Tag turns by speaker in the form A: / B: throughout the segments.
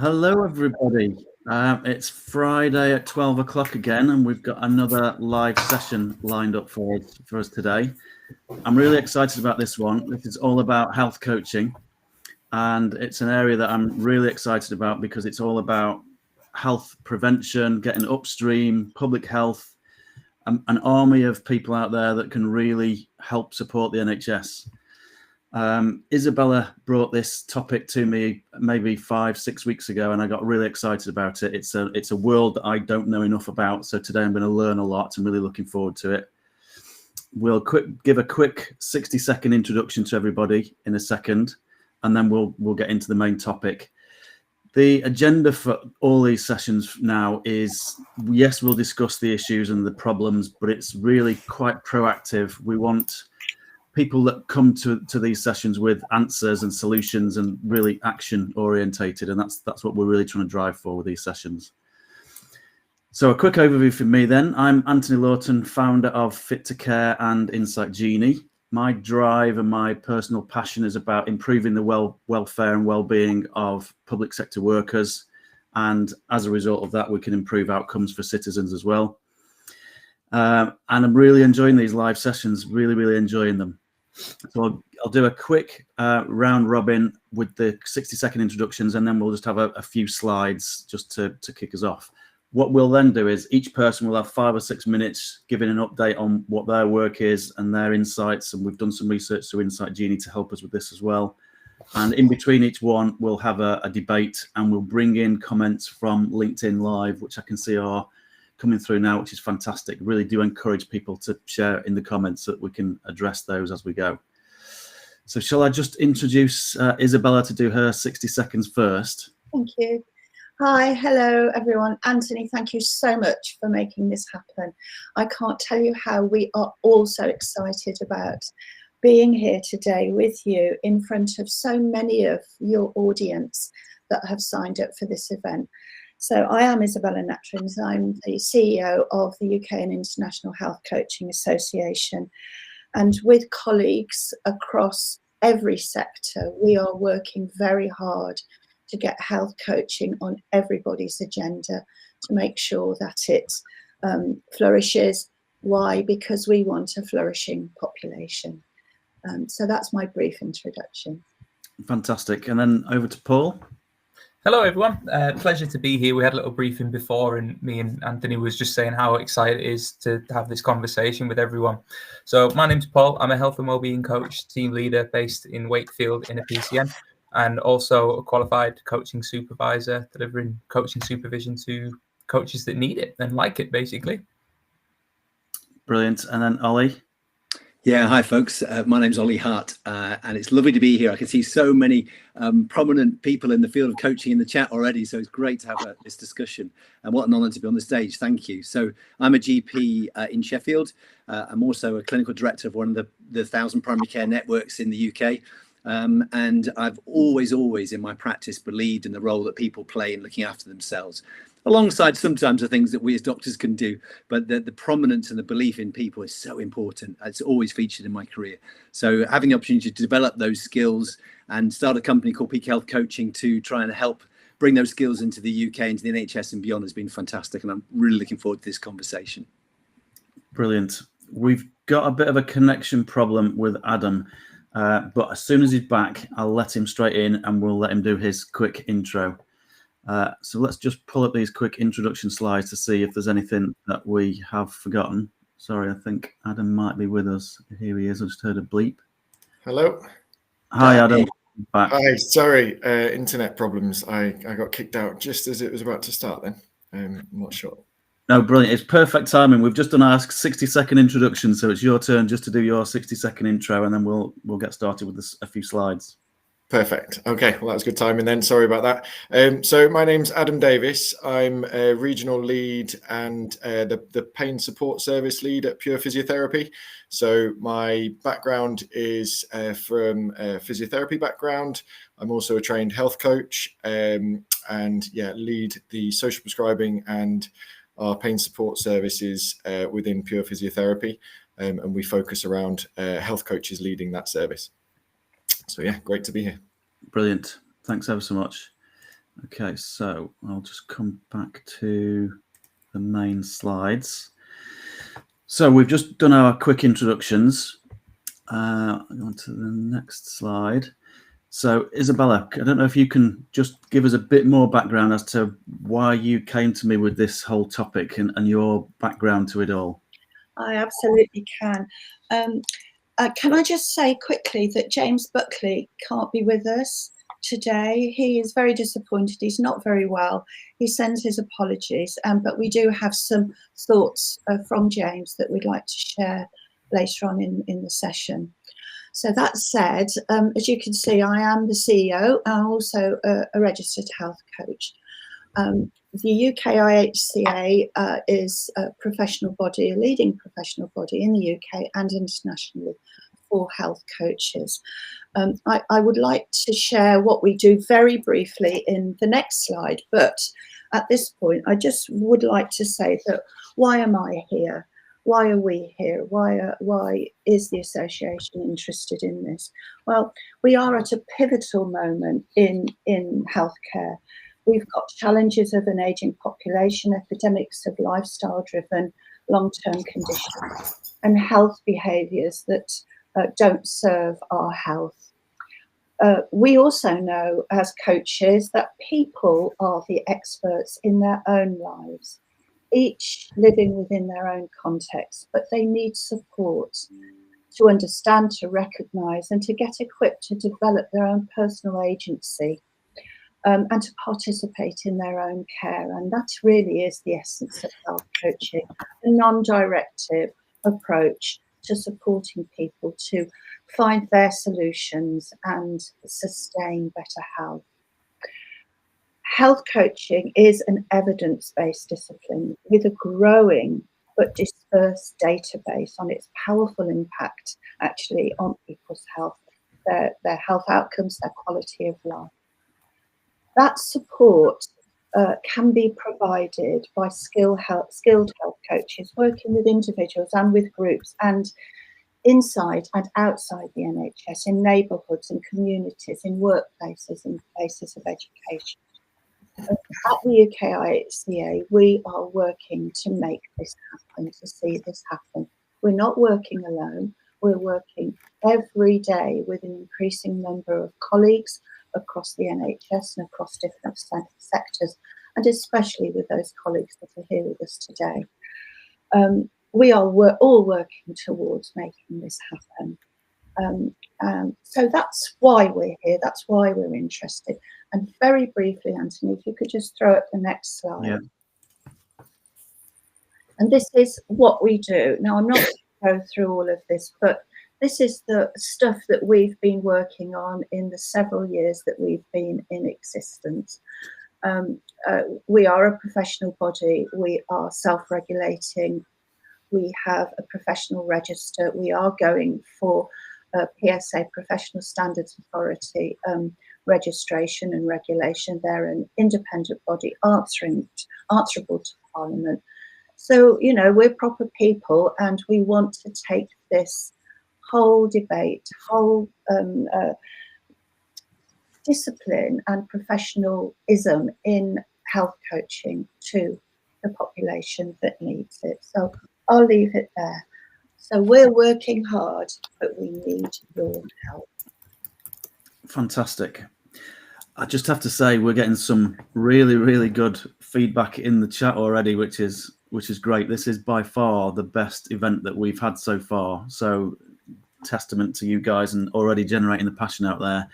A: Hello, everybody. It's Friday at 12 o'clock again, and we've got another live session lined up for us today. I'm really excited about this one. This is all about health coaching, and it's an area that I'm really excited about because it's all about health prevention, getting upstream, public health, an army of people out there that can really help support the NHS. Isabella brought this topic to me maybe 5-6 weeks ago, and I got really excited about it. It's a world that I don't know enough about, so today I'm going to learn a lot. I'm really looking forward to it. We'll give a quick 60-second introduction to everybody in a second, and then we'll get into the main topic. The agenda for all these sessions now is, yes, we'll discuss the issues and the problems, but it's really quite proactive. We want people that come to these sessions with answers and solutions and really action orientated, and that's what we're really trying to drive for with these sessions. So a quick overview from me then. I'm Anthony Lawton, founder of Fit to Care and Insight Genie. My drive and my personal passion is about improving the welfare and well-being of public sector workers, and as a result of that we can improve outcomes for citizens as well. And I'm really enjoying these live sessions, really enjoying them. So I'll do a quick round robin with the 60-second introductions, and then we'll just have a few slides just to kick us off. What we'll then do is each person will have 5 or 6 minutes giving an update on what their work is and their insights, and we've done some research through Insight Genie to help us with this as well. And in between each one, we'll have a debate, and we'll bring in comments from LinkedIn Live, which I can see are coming through now, which is fantastic. Really do encourage people to share in the comments so that we can address those as we go. So shall I just introduce Isabella to do her 60 seconds first?
B: Thank you. Hi, hello everyone. Anthony, thank you so much for making this happen. I can't tell you how we are all so excited about being here today with you in front of so many of your audience that have signed up for this event. So I am Isabella Natrins. I'm the CEO of the UK and International Health Coaching Association. And with colleagues across every sector, we are working very hard to get health coaching on everybody's agenda to make sure that it flourishes. Why? Because we want a flourishing population. So that's my brief introduction.
A: Fantastic. And then over to Paul.
C: Hello, everyone. Pleasure to be here. We had a little briefing before, and me and Anthony was just saying how excited it is to have this conversation with everyone. So my name's Paul. I'm a health and wellbeing coach, team leader based in Wakefield in a PCN, and also a qualified coaching supervisor, delivering coaching supervision to coaches that need it and like it, basically.
A: Brilliant. And then Ollie.
D: Yeah, hi folks. My name's Ollie Hart, and it's lovely to be here. I can see so many prominent people in the field of coaching in the chat already, so it's great to have this discussion. And what an honour to be on the stage. Thank you. So I'm a GP in Sheffield. I'm also a clinical director of one of the 1,000 primary care networks in the UK. And I've always in my practice believed in the role that people play in looking after themselves, alongside sometimes the things that we as doctors can do. But the prominence and the belief in people is so important. It's always featured in my career. So having the opportunity to develop those skills and start a company called Peak Health Coaching to try and help bring those skills into the UK, into the NHS and beyond has been fantastic. And I'm really looking forward to this conversation.
A: Brilliant. We've got a bit of a connection problem with Adam. But as soon as he's back, I'll let him straight in and we'll let him do his quick intro. So let's just pull up these quick introduction slides to see if there's anything that we have forgotten. Sorry, I think Adam might be with us. Here he is. I just heard a bleep.
E: Hello.
A: Hi, Adam. Back.
E: Hi, sorry, internet problems. I got kicked out just as it was about to start then. I'm not sure.
A: No, brilliant. It's perfect timing. We've just done our 60-second introduction, so it's your turn just to do your 60-second intro, and then we'll get started with a few slides.
E: Perfect. Okay, well, that was good timing then. Sorry about that. So my name's Adam Davis. I'm a regional lead and the pain support service lead at Pure Physiotherapy. So my background is from a physiotherapy background. I'm also a trained health coach and lead the social prescribing and our pain support services within Pure Physiotherapy, and we focus around health coaches leading that service. So yeah, great to be here.
A: Brilliant. Thanks ever so much. Okay, so I'll just come back to the main slides. So we've just done our quick introductions. On to the next slide. So Isabella, I don't know if you can just give us a bit more background as to why you came to me with this whole topic and your background to it all.
B: I absolutely can. Can I just say quickly that James Buckley can't be with us today. He is very disappointed. He's not very well. He sends his apologies, but we do have some thoughts from James that we'd like to share later on in the session. So that said, as you can see, I am the CEO. I'm also a registered health coach. The UK IHCA is a professional body, a leading professional body in the UK and internationally for health coaches. I would like to share what we do very briefly in the next slide, but at this point, I just would like to say that why am I here? Why are we here? Why is the association interested in this? Well, we are at a pivotal moment in healthcare. We've got challenges of an ageing population, epidemics of lifestyle-driven long-term conditions, and health behaviours that don't serve our health. We also know as coaches that people are the experts in their own lives, each living within their own context, but they need support to understand, to recognise, and to get equipped to develop their own personal agency and to participate in their own care. And that really is the essence of health coaching, a non-directive approach to supporting people to find their solutions and sustain better health. Health coaching is an evidence-based discipline with a growing but dispersed database on its powerful impact actually on people's health, their health outcomes, their quality of life. That support can be provided by skilled health coaches working with individuals and with groups and inside and outside the NHS, in neighbourhoods and communities, in workplaces, in places of education. At the UK IHCA, we are working to make this happen, to see this happen. We're not working alone. We're working every day with an increasing number of colleagues across the NHS and across different sectors, and especially with those colleagues that are here with us today. We are all working towards making this happen. So that's why we're here, that's why we're interested. And very briefly, Anthony, if you could just throw up the next slide.
A: Yeah.
B: And this is what we do. Now, I'm not going to go through all of this, but this is the stuff that we've been working on in the several years that we've been in existence. We are a professional body. We are self-regulating. We have a professional register. We are going for PSA, Professional Standards Authority, registration and regulation. They're an independent body answerable to Parliament. So, you know, we're proper people and we want to take this whole debate, whole discipline and professionalism in health coaching to the population that needs it. So I'll leave it there. So we're working hard, but we need your help.
A: Fantastic. I just have to say we're getting some really, really good feedback in the chat already, which is great. This is by far the best event that we've had so far. So testament to you guys and already generating the passion out there.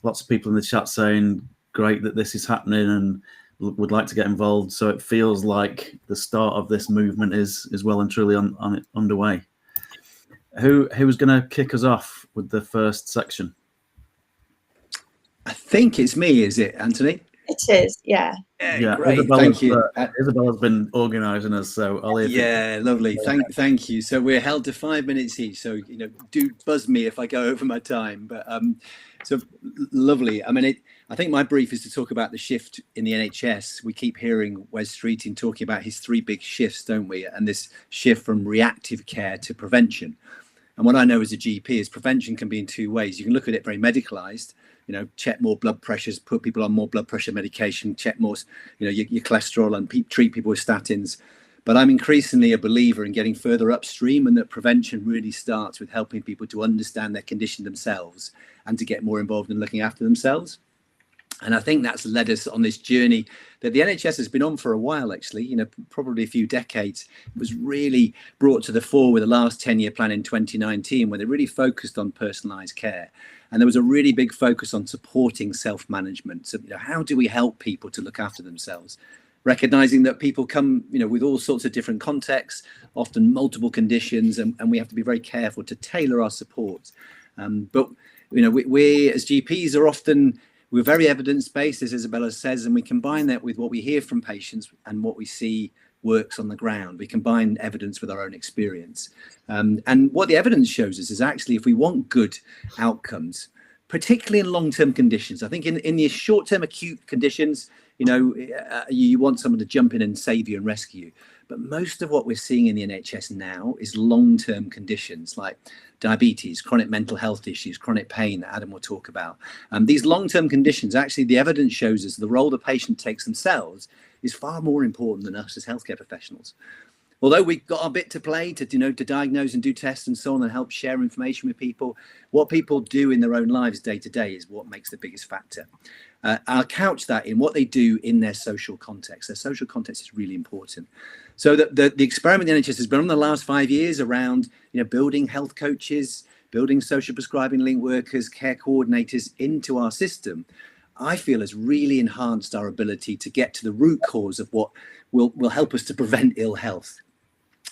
A: Lots of people in the chat saying great that this is happening and would like to get involved. So it feels like the start of this movement is well and truly underway. Who's going to kick us off with the first section?
D: I think it's me, is it, Anthony?
B: It is, yeah.
A: Yeah,
D: great. Thank you.
A: Isabella's been organising us, so I'll leave.
D: Yeah, lovely. Thank you. So we're held to 5 minutes each. So do buzz me if I go over my time. But so lovely. I mean, I think my brief is to talk about the shift in the NHS. We keep hearing Wes Streeting talking about his 3 big shifts, don't we? And this shift from reactive care to prevention. And what I know as a GP is prevention can be in 2 ways. You can look at it very medicalised. check more blood pressures, put people on more blood pressure medication, check more, your cholesterol, and treat people with statins. But I'm increasingly a believer in getting further upstream, and that prevention really starts with helping people to understand their condition themselves and to get more involved in looking after themselves. And I think that's led us on this journey that the NHS has been on for a while, actually, probably a few decades. It was really brought to the fore with the last 10-year plan in 2019, where they really focused on personalised care. And there was a really big focus on supporting self-management. So, how do we help people to look after themselves? Recognizing that people come, with all sorts of different contexts, often multiple conditions, and we have to be very careful to tailor our support. But, we as GPs are often... We're very evidence-based, as Isabella says, and we combine that with what we hear from patients and what we see works on the ground. We combine evidence with our own experience. And what the evidence shows us is actually, if we want good outcomes, particularly in long-term conditions, I think in the short-term acute conditions, you want someone to jump in and save you and rescue you. But most of what we're seeing in the NHS now is long-term conditions like diabetes, chronic mental health issues, chronic pain that Adam will talk about. These long-term conditions, actually, the evidence shows us the role the patient takes themselves is far more important than us as healthcare professionals. Although we've got our bit to play to diagnose and do tests and so on and help share information with people, what people do in their own lives day to day is what makes the biggest factor. I'll couch that in what they do in their social context. Their social context is really important. So the experiment the NHS has been on the last 5 years around building health coaches, building social prescribing link workers, care coordinators into our system, I feel has really enhanced our ability to get to the root cause of what will help us to prevent ill health.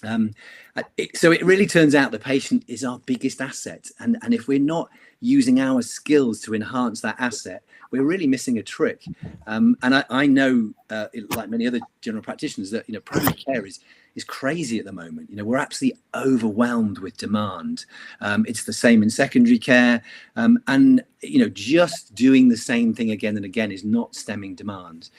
D: So it really turns out the patient is our biggest asset, and if we're not using our skills to enhance that asset, we're really missing a trick. And I know, like many other general practitioners, that primary care is crazy at the moment. We're absolutely overwhelmed with demand. It's the same in secondary care, and just doing the same thing again and again is not stemming demand.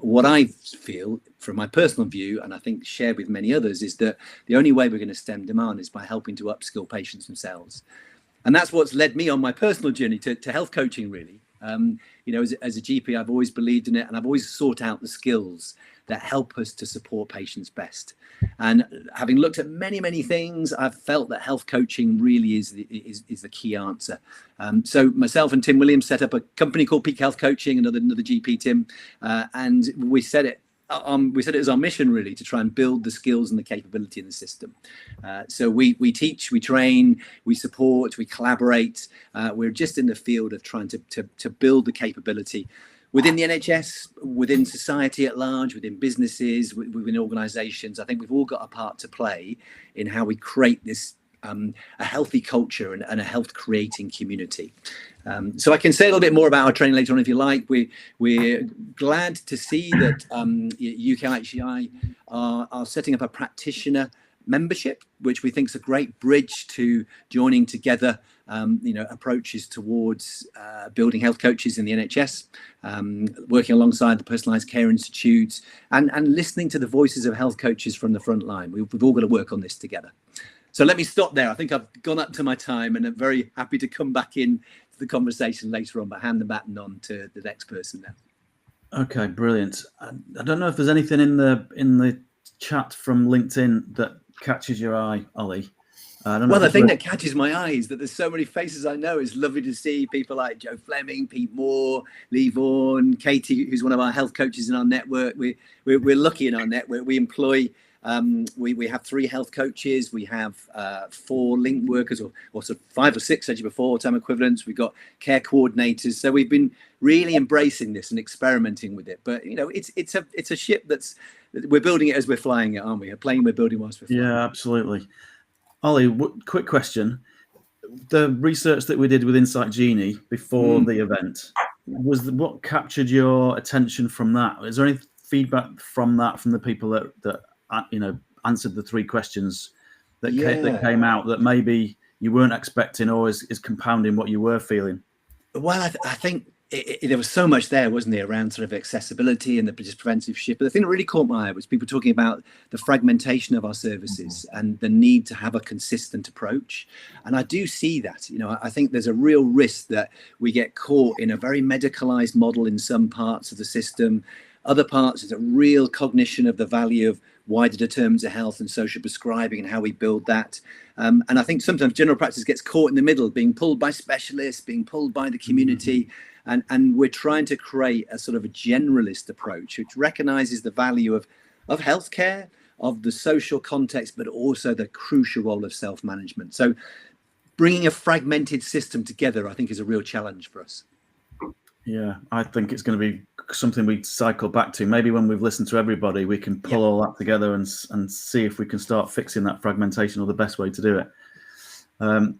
D: What I feel, from my personal view, and I think shared with many others, is that the only way we're going to stem demand is by helping to upskill patients themselves. And that's what's led me on my personal journey to health coaching, really. As a GP, I've always believed in it, and I've always sought out the skills that help us to support patients best. And having looked at many, many things, I've felt that health coaching really is the key answer. So myself and Tim Williams set up a company called Peak Health Coaching, another GP, Tim, and we set it as our mission, really, to try and build the skills and the capability in the system. So we teach, we train, we support, we collaborate. We're just in the field of trying to build the capability within the NHS, within society at large, within businesses, within organisations. I think we've all got a part to play in how we create this a healthy culture and a health creating community. So I can say a little bit more about our training later on if you like. We're glad to see that UKIHCI are setting up a practitioner membership, which we think is a great bridge to joining together approaches towards building health coaches in the NHS, working alongside the Personalised Care Institutes, and listening to the voices of health coaches from the front line. We've all got to work on this together. So let me stop there. I think I've gone up to my time, and I'm very happy to come back in to the conversation later on, but hand the baton on to the next person now.
A: Okay, brilliant. I don't know if there's anything in the chat from LinkedIn that catches your eye, Ollie.
D: The thing that catches my eye is that there's so many faces I know. It's lovely to see people like Joe Fleming, Pete Moore, Lee Vaughan, Katie, who's one of our health coaches in our network. We're lucky in our network. We employ we have 3 health coaches. We have 4 link workers, or sort of 5 or 6 actually before time equivalents. We've got care coordinators. So we've been really embracing this and experimenting with it. But it's a ship we're building it as we're flying it, aren't we? A plane we're building whilst we're flying.
A: Yeah, absolutely. Ollie, quick question. The research that we did with Insight Genie before the event, what captured your attention from that? Is there any feedback from that, from the people that answered the 3 questions that came out that maybe you weren't expecting, or is compounding what you were feeling?
D: Well, I think there was so much there, wasn't there, around sort of accessibility and the just preventive shift. But the thing that really caught my eye was people talking about the fragmentation of our services and the need to have a consistent approach. And I do see that. I think there's a real risk that we get caught in a very medicalized model in some parts of the system. Other parts, there's a real cognition of the value of wider determinants of health and social prescribing and how we build that. And I think sometimes general practice gets caught in the middle, being pulled by specialists, being pulled by the community. And we're trying to create a sort of a generalist approach, which recognizes the value of healthcare, of the social context, but also the crucial role of self-management. So bringing a fragmented system together, I think, is a real challenge for us.
A: Yeah, I think it's going to be something we cycle back to. Maybe when we've listened to everybody, we can pull all that together and see if we can start fixing that fragmentation or the best way to do it.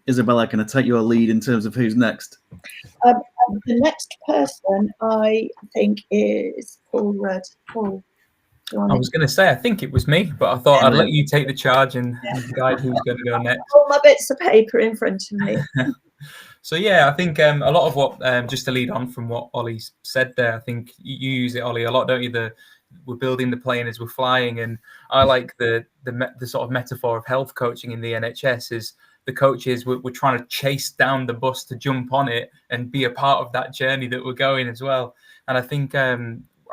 A: Isabella, can I take your lead in terms of who's next?
B: The next person, I think, is Paul Rudd. Paul,
C: I was going to say, I think it was me, but I thought I'd let you take the charge and guide who's going to go next.
B: All my bits of paper in front of me.
C: So yeah, I think a lot of what, just to lead on from what Ollie said there, I think you use it, Ollie, a lot, don't you? We're building the plane as we're flying, and I like the sort of metaphor of health coaching in the NHS is the coaches we're trying to chase down the bus to jump on it and be a part of that journey that we're going as well. And I think I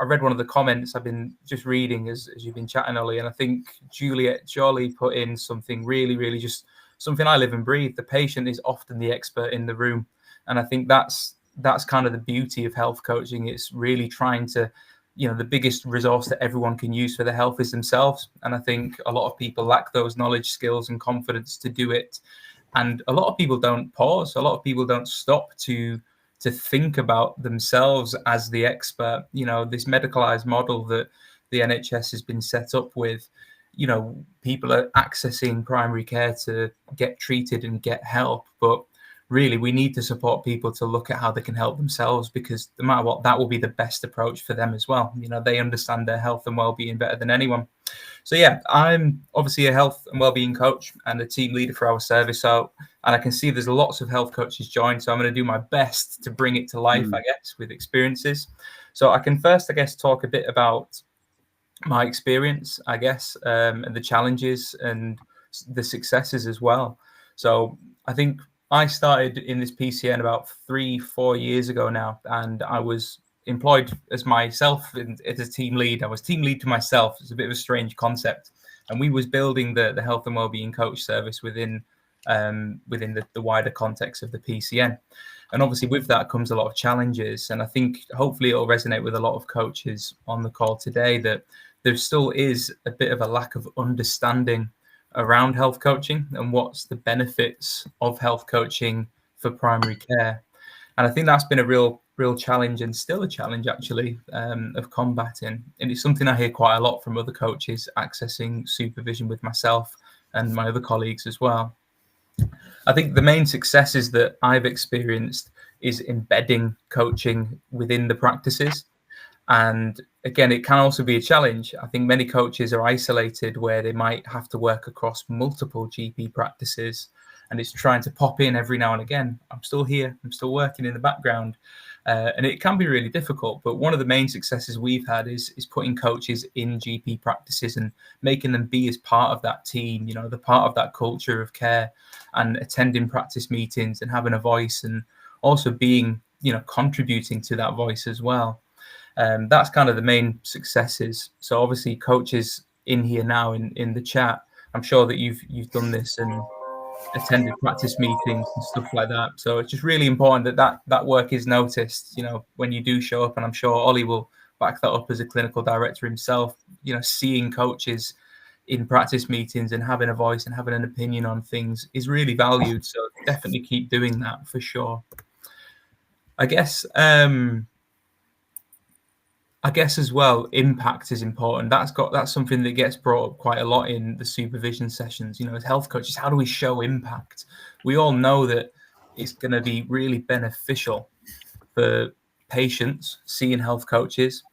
C: read one of the comments I've been just reading as you've been chatting, Ollie, and I think Juliet Jolly put in something really, really just something I live and breathe. The patient is often the expert in the room. And I think that's kind of the beauty of health coaching. It's really trying to, the biggest resource that everyone can use for their health is themselves. And I think a lot of people lack those knowledge, skills and confidence to do it. And a lot of people don't pause. A lot of people don't stop to think about themselves as the expert. This medicalized model that the NHS has been set up with, people are accessing primary care to get treated and get help. But really, we need to support people to look at how they can help themselves, because no matter what, that will be the best approach for them as well. They understand their health and well-being better than anyone. So yeah, I'm obviously a health and well-being coach and a team leader for our service. And I can see there's lots of health coaches joined. So I'm going to do my best to bring it to life, I guess, with experiences. So I can first, I guess, talk a bit about my experience, I guess, and the challenges and the successes as well. So I think I started in this PCN about 3-4 years ago now, and I was employed as myself as a team lead. I was team lead to myself. It's a bit of a strange concept. And we was building the health and wellbeing coach service within the wider context of the PCN. And obviously with that comes a lot of challenges. And I think hopefully it'll resonate with a lot of coaches on the call today that there still is a bit of a lack of understanding around health coaching and what's the benefits of health coaching for primary care. And I think that's been a real challenge, and still a challenge actually, of combating. And it's something I hear quite a lot from other coaches accessing supervision with myself and my other colleagues as well. I think the main successes that I've experienced is embedding coaching within the practices. And again, it can also be a challenge. I think many coaches are isolated where they might have to work across multiple GP practices, and it's trying to pop in every now and again. I'm still here. I'm still working in the background. And it can be really difficult. But one of the main successes we've had is putting coaches in GP practices and making them be as part of that team, the part of that culture of care, and attending practice meetings and having a voice, and also being, contributing to that voice as well. That's kind of the main successes. So obviously coaches in here now in the chat, I'm sure that you've done this and attended practice meetings and stuff like that. So it's just really important that work is noticed, when you do show up. And I'm sure Ollie will back that up as a clinical director himself, seeing coaches in practice meetings and having a voice and having an opinion on things is really valued. So definitely keep doing that for sure. I guess as well, impact is important. That's something that gets brought up quite a lot in the supervision sessions. As health coaches, how do we show impact? We all know that it's going to be really beneficial for patients seeing health coaches,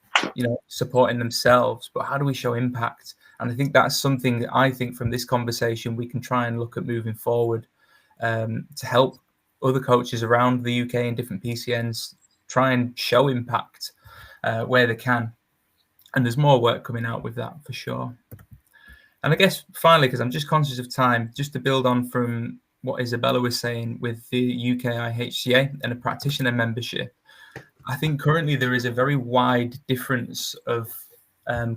C: supporting themselves. But how do we show impact? And I think that's something that I think from this conversation we can try and look at moving forward, to help other coaches around the UK and different PCNs try and show impact where they can. And there's more work coming out with that for sure. And I guess finally, because I'm just conscious of time, just to build on from what Isabella was saying with the UK IHCA and a practitioner membership, I think currently there is a very wide difference of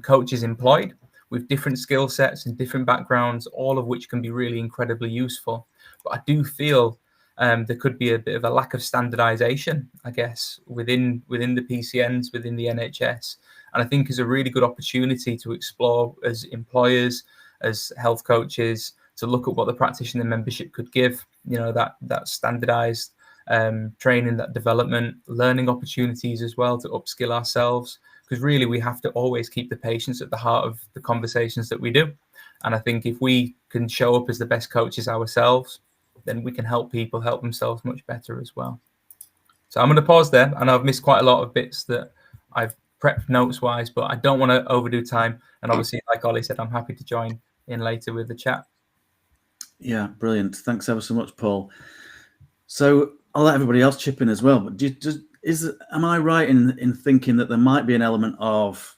C: coaches employed with different skill sets and different backgrounds, all of which can be really incredibly useful. But I do feel there could be a bit of a lack of standardization, I guess, within the PCNs, within the NHS. And I think is a really good opportunity to explore as employers, as health coaches, to look at what the practitioner membership could give, that standardized training, that development, learning opportunities as well to upskill ourselves. Because really we have to always keep the patients at the heart of the conversations that we do. And I think if we can show up as the best coaches ourselves, then we can help people help themselves much better as well. So I'm going to pause there. I know I've missed quite a lot of bits that I've prepped notes wise, but I don't want to overdo time. And obviously, like Ollie said, I'm happy to join in later with the chat.
A: Yeah, brilliant. Thanks ever so much, Paul. So I'll let everybody else chip in as well. But am I right in thinking that there might be an element of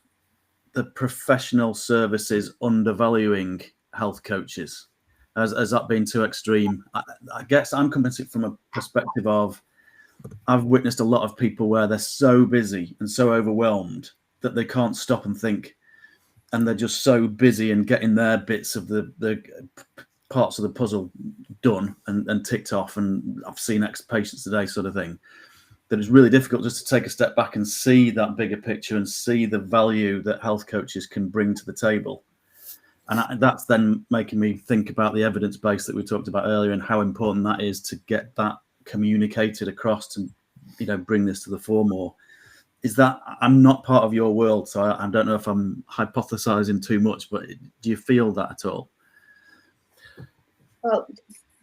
A: the professional services undervaluing health coaches? Has that been too extreme? I guess I'm coming to it from a perspective of I've witnessed a lot of people where they're so busy and so overwhelmed that they can't stop and think, and they're just so busy and getting their bits of the parts of the puzzle done and ticked off. And I've seen ex-patients today, sort of thing, that it's really difficult just to take a step back and see that bigger picture and see the value that health coaches can bring to the table. And that's then making me think about the evidence base that we talked about earlier and how important that is to get that communicated across to, bring this to the fore more. Is that, I'm not part of your world, so I don't know if I'm hypothesizing too much, but do you feel that at all?
B: Well,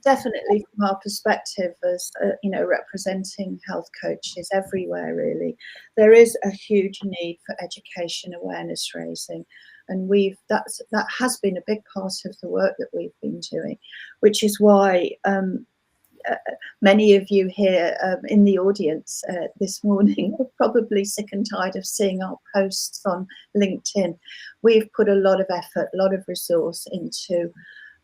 B: definitely from our perspective as, representing health coaches everywhere, really, there is a huge need for education, awareness raising. And that has been a big part of the work that we've been doing, which is why many of you here in the audience this morning are probably sick and tired of seeing our posts on LinkedIn. We've put a lot of effort, a lot of resource into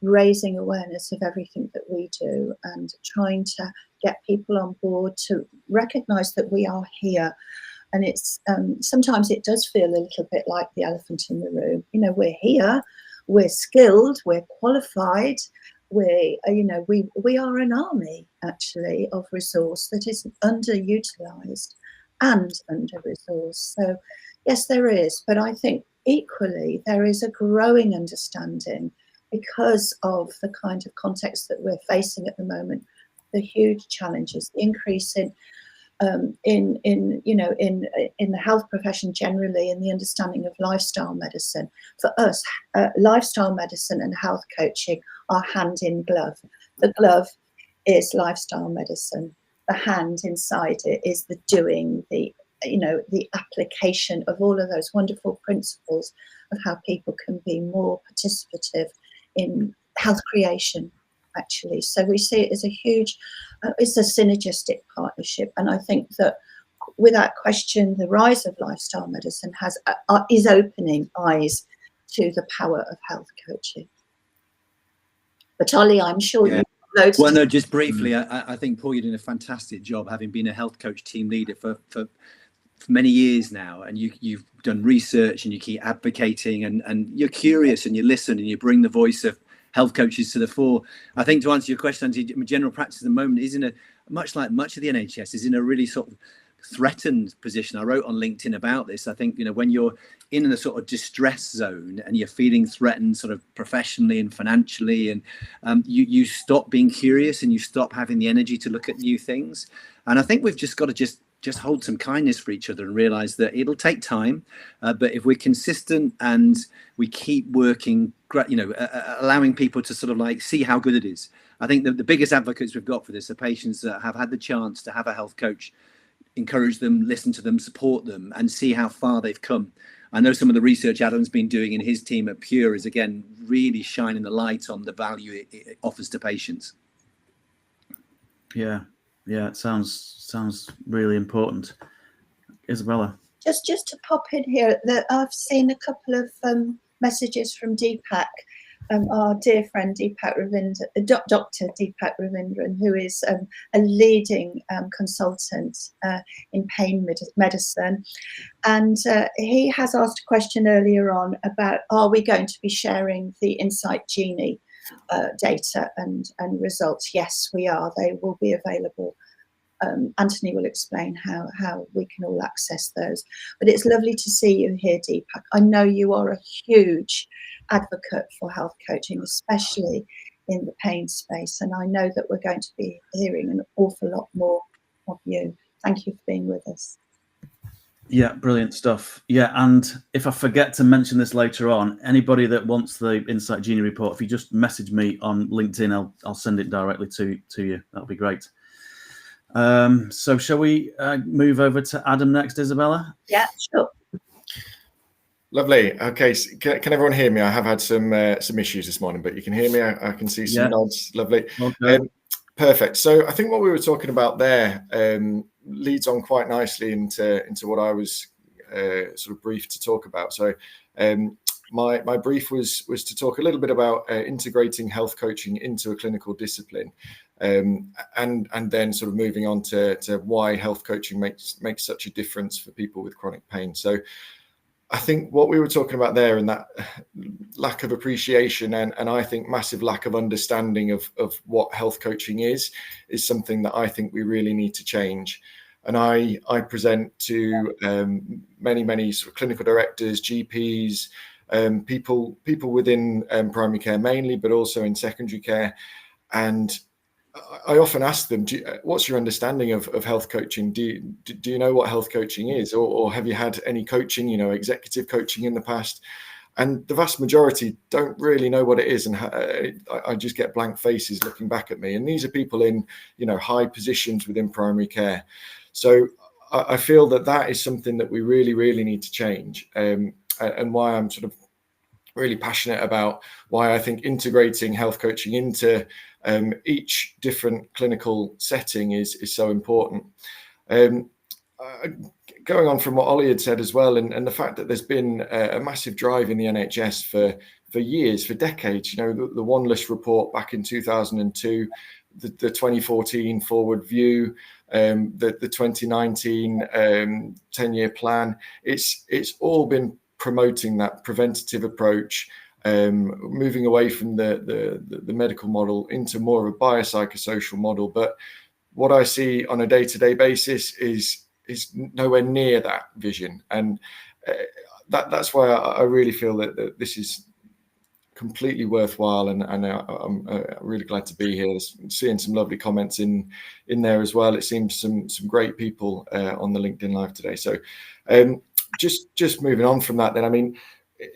B: raising awareness of everything that we do and trying to get people on board to recognise that we are here. And it's sometimes it does feel a little bit like the elephant in the room. We're here, we're skilled, we're qualified, we are an army actually of resource that is underutilised and under-resourced. So yes, there is, but I think equally there is a growing understanding because of the kind of context that we're facing at the moment, the huge challenges, the increase in the health profession generally, and the understanding of lifestyle medicine. For us, lifestyle medicine and health coaching are hand in glove. The glove is lifestyle medicine. The hand inside it is the doing, the application of all of those wonderful principles of how people can be more participative in health creation, actually. So we see it as a huge, it's a synergistic partnership. And I think that without question, the rise of lifestyle medicine is opening eyes to the power of health coaching. But Ollie, I'm sure you loads.
D: Well, no, just briefly, I think, Paul, you're doing a fantastic job having been a health coach team leader for many years now, and you've done research and you keep advocating and you're curious and you listen and you bring the voice of health coaches to the fore. I think to answer your question, general practice at the moment is much like much of the NHS is in a really sort of threatened position. I wrote on LinkedIn about this. I think, when you're in a sort of distress zone and you're feeling threatened sort of professionally and financially, and you stop being curious and you stop having the energy to look at new things. And I think we've just got to just hold some kindness for each other and realize that it'll take time, but if we're consistent and we keep working, allowing people to sort of like see how good it is. I think that the biggest advocates we've got for this are patients that have had the chance to have a health coach encourage them, listen to them, support them, and see how far they've come. I know some of the research Adam's been doing in his team at Pure is, again, really shining the light on the value it offers to patients.
A: Yeah, it sounds really important. Isabella.
B: Just to pop in here, that I've seen a couple of messages from Deepak, our dear friend Deepak Ravindran, Dr. Deepak Ravindran, who is a leading consultant in pain medicine. And he has asked a question earlier on about, are we going to be sharing the Insight Genie data and results? Yes, we are. They will be available. Anthony will explain how we can all access those. But it's lovely to see you here, Deepak. I know you are a huge advocate for health coaching, especially in the pain space. And I know that we're going to be hearing an awful lot more of you. Thank you for being with us.
A: Yeah, brilliant stuff. Yeah, and if I forget to mention this later on, anybody that wants the Insight Genie report, if you just message me on LinkedIn, I'll send it directly to you. That'll be great. So shall we move over to Adam next, Isabella?
B: Yeah, sure.
E: Lovely. Okay, so can everyone hear me? I have had some issues this morning, but you can hear me. I can see some nods. Lovely.
A: Okay.
E: Perfect. So I think what we were talking about there leads on quite nicely into what I was sort of briefed to talk about. So my brief was to talk a little bit about integrating health coaching into a clinical discipline. And then sort of moving on to why health coaching makes such a difference for people with chronic pain. So I think what we were talking about there, and that lack of appreciation and I think massive lack of understanding of what health coaching is something that I think we really need to change. And I present to many sort of clinical directors, GPs, people within primary care mainly, but also in secondary care. And I often ask them, what's your understanding of health coaching? Do you know what health coaching is? Or have you had any coaching, executive coaching in the past? And the vast majority don't really know what it is. And I just get blank faces looking back at me. And these are people in, high positions within primary care. So I feel that is something that we really, really need to change. And why I'm sort of really passionate about why I think integrating health coaching into each different clinical setting is so important. Going on from what Ollie had said as well, and the fact that there's been a massive drive in the NHS for years, for decades, the One List report back in 2002, the 2014 Forward View, the 2019 10-year plan, it's all been promoting that preventative approach, moving away from the medical model into more of a biopsychosocial model. But what I see on a day-to-day basis is nowhere near that vision, and that's why I really feel that this is completely worthwhile, and I'm really glad to be here. Seeing some lovely comments in there as well. It seems some great people on the LinkedIn Live today. So just moving on from that, then, I mean,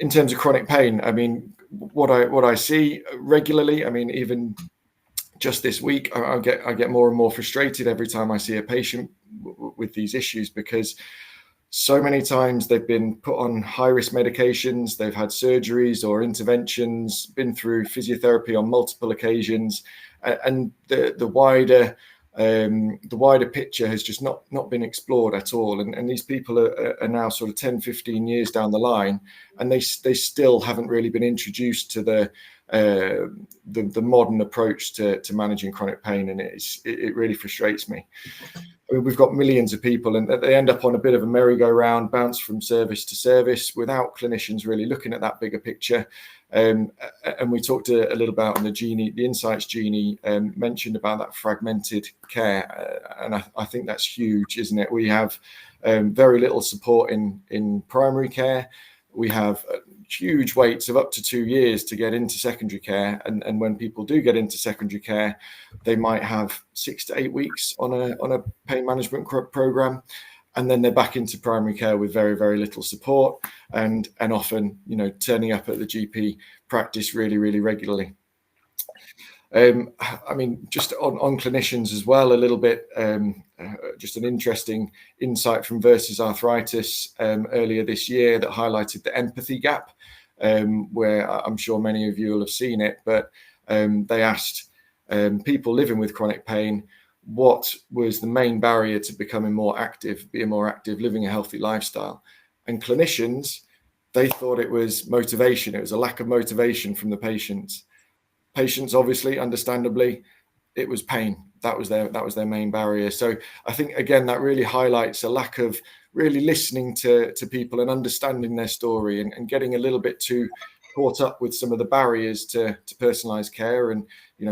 E: in terms of chronic pain, I mean, what I see regularly, I mean, even just this week, I get more and more frustrated every time I see a patient with these issues, because so many times they've been put on high-risk medications, they've had surgeries or interventions, been through physiotherapy on multiple occasions, and the wider picture has just not been explored at all. And these people are now sort of 10, 15 years down the line, and they still haven't really been introduced to the modern approach to managing chronic pain, and it really frustrates me. I mean, we've got millions of people, and they end up on a bit of a merry-go-round, bounce from service to service, without clinicians really looking at that bigger picture. And we talked a little about in the Insights Genie, mentioned about that fragmented care, and I think that's huge, isn't it? We have very little support in primary care. We have huge waits of up to 2 years to get into secondary care, and when people do get into secondary care, they might have 6 to 8 weeks on a pain management program, and then they're back into primary care with very, very little support, and often, turning up at the GP practice really, really regularly. I mean, just on clinicians as well, a little bit, just an interesting insight from Versus Arthritis earlier this year that highlighted the empathy gap, where I'm sure many of you will have seen it, but they asked people living with chronic pain, what was the main barrier to becoming more active, being more active, living a healthy lifestyle. And clinicians, they thought it was motivation. It was a lack of motivation from the patients. Patients, obviously, understandably, it was pain. That was their main barrier. So I think, again, that really highlights a lack of really listening to people and understanding their story, and getting a little bit too caught up with some of the barriers to personalized care. And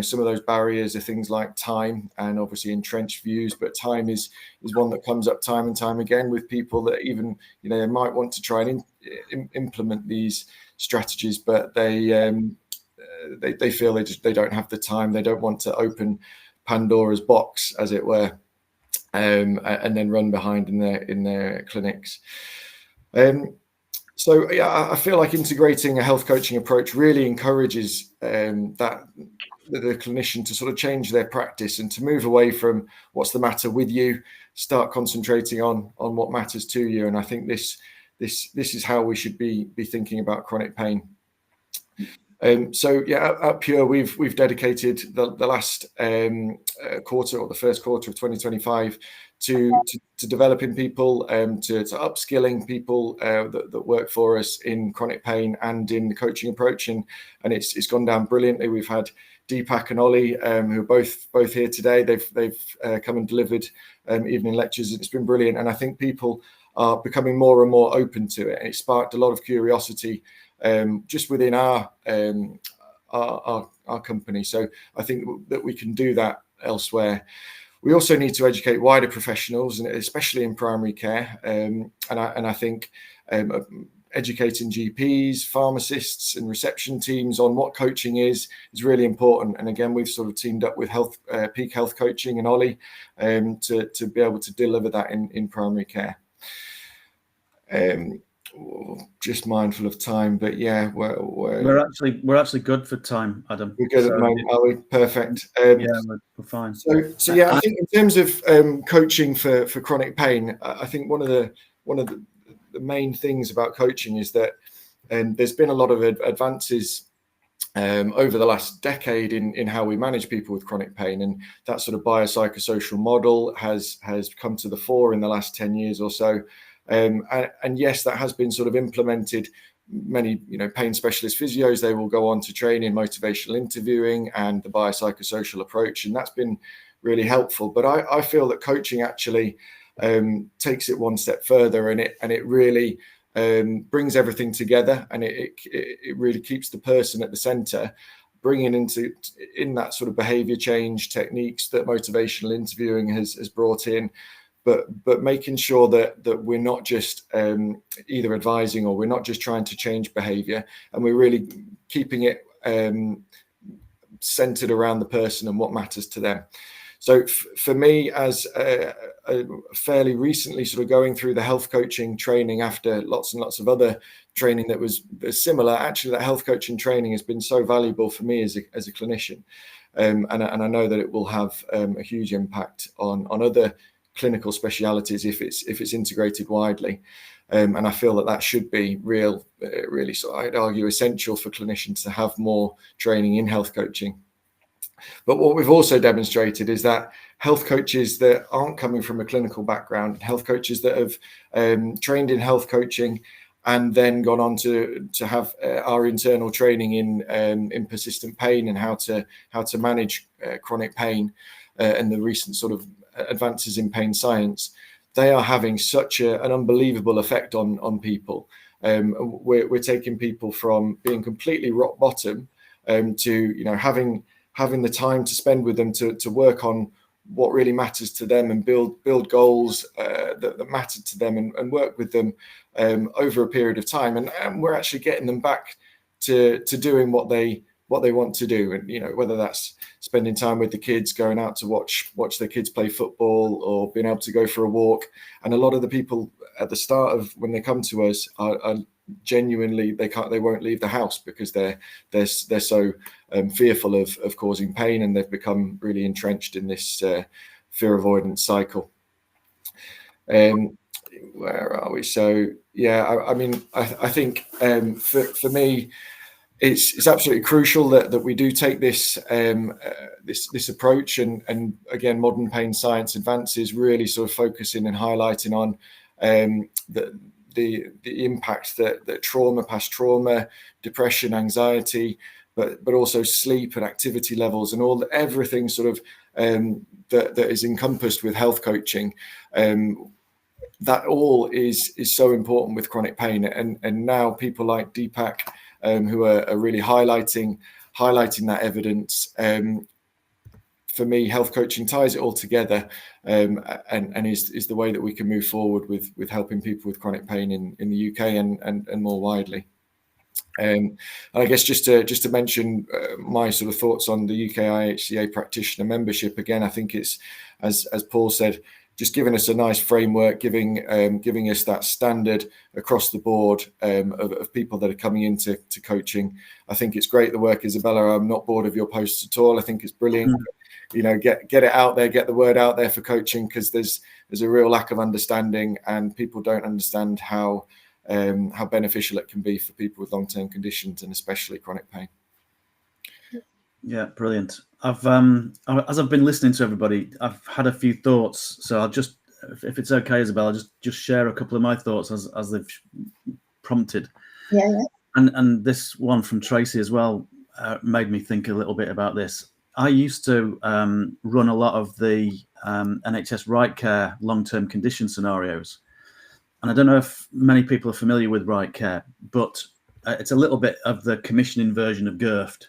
E: some of those barriers are things like time and obviously entrenched views, but time is one that comes up time and time again with people that even they might want to try and implement these strategies, but they feel they don't have the time. They don't want to open Pandora's box, as it were, and then run behind in their clinics. So yeah, I feel like integrating a health coaching approach really encourages the clinician to sort of change their practice and to move away from what's the matter with you, start concentrating on what matters to you. And I think this is how we should be thinking about chronic pain. So yeah, at Pure, we've dedicated the last quarter, or the first quarter of 2025, to developing people, to upskilling people that work for us in chronic pain and in the coaching approach, and it's gone down brilliantly. We've had Deepak and Ollie, who are both here today. They've come and delivered evening lectures. It's been brilliant, and I think people are becoming more and more open to it, and it sparked a lot of curiosity just within our company. So I think that we can do that elsewhere. We also need to educate wider professionals, and especially in primary care. And I think educating GPs, pharmacists, and reception teams on what coaching is really important. And again, we've sort of teamed up with Peak Health Coaching and Ollie to be able to deliver that in primary care. Just mindful of time, but yeah,
A: we're actually good for time, Adam.
E: We're good at the moment, are we? Perfect.
A: Yeah, we're fine.
E: So yeah, I think in terms of coaching for chronic pain, I think one of the main things about coaching is that there's been a lot of advances over the last decade in how we manage people with chronic pain, and that sort of biopsychosocial model has come to the fore in the last 10 years or so. And yes, that has been sort of implemented. Many, pain specialist physios, they will go on to train in motivational interviewing and the biopsychosocial approach, and that's been really helpful. But I feel that coaching actually takes it one step further, and it really brings everything together, and it really keeps the person at the center, bringing in that sort of behavior change techniques that motivational interviewing has brought in. But making sure that we're not just either advising, or we're not just trying to change behavior, and we're really keeping it centered around the person and what matters to them. So for me, as fairly recently sort of going through the health coaching training after lots and lots of other training that was similar, actually that health coaching training has been so valuable for me as a clinician. And I know that it will have a huge impact on other clinical specialities if it's integrated widely, and I feel that should be really, so I'd argue, essential for clinicians to have more training in health coaching. But what we've also demonstrated is that health coaches that aren't coming from a clinical background, health coaches that have trained in health coaching and then gone on to have our internal training in persistent pain and how to manage chronic pain, and the recent sort of advances in pain science, they are having such an unbelievable effect on people. We're taking people from being completely rock bottom to having the time to spend with them to work on what really matters to them and build goals that matter to them, and work with them over a period of time, and we're actually getting them back to doing what they want to do. And whether that's spending time with the kids, going out to watch their kids play football, or being able to go for a walk. And a lot of the people at the start of when they come to us are genuinely, they won't leave the house because they're so fearful of causing pain, and they've become really entrenched in this fear avoidance cycle. Where are we? So yeah, I mean, I think for me, it's absolutely crucial that we do take this this approach, and again, modern pain science advances really sort of focusing and highlighting on the impact that trauma, past trauma, depression, anxiety, but also sleep and activity levels and everything sort of that is encompassed with health coaching. That all is so important with chronic pain, and now people like Deepak, who are really highlighting that evidence. For me, health coaching ties it all together, and is the way that we can move forward with helping people with chronic pain in the UK and more widely. And I guess just to mention my sort of thoughts on the UK IHCA practitioner membership. Again, I think it's, as Paul said, just giving us a nice framework, giving us that standard across the board of people that are coming into coaching. I think it's great, the work, Isabella. I'm not bored of your posts at all. I think it's brilliant. You know, get it out there, get the word out there for coaching, because there's a real lack of understanding, and people don't understand how beneficial it can be for people with long-term conditions, and especially chronic pain.
A: Yeah, brilliant. As I've been listening to everybody, I've had a few thoughts. So I'll just, if it's okay, Isabella, just share a couple of my thoughts as they've prompted.
B: Yeah.
A: And this one from Tracy as well made me think a little bit about this. I used to run a lot of the NHS Right Care long-term condition scenarios. And I don't know if many people are familiar with Right Care, but it's a little bit of the commissioning version of GIRFT.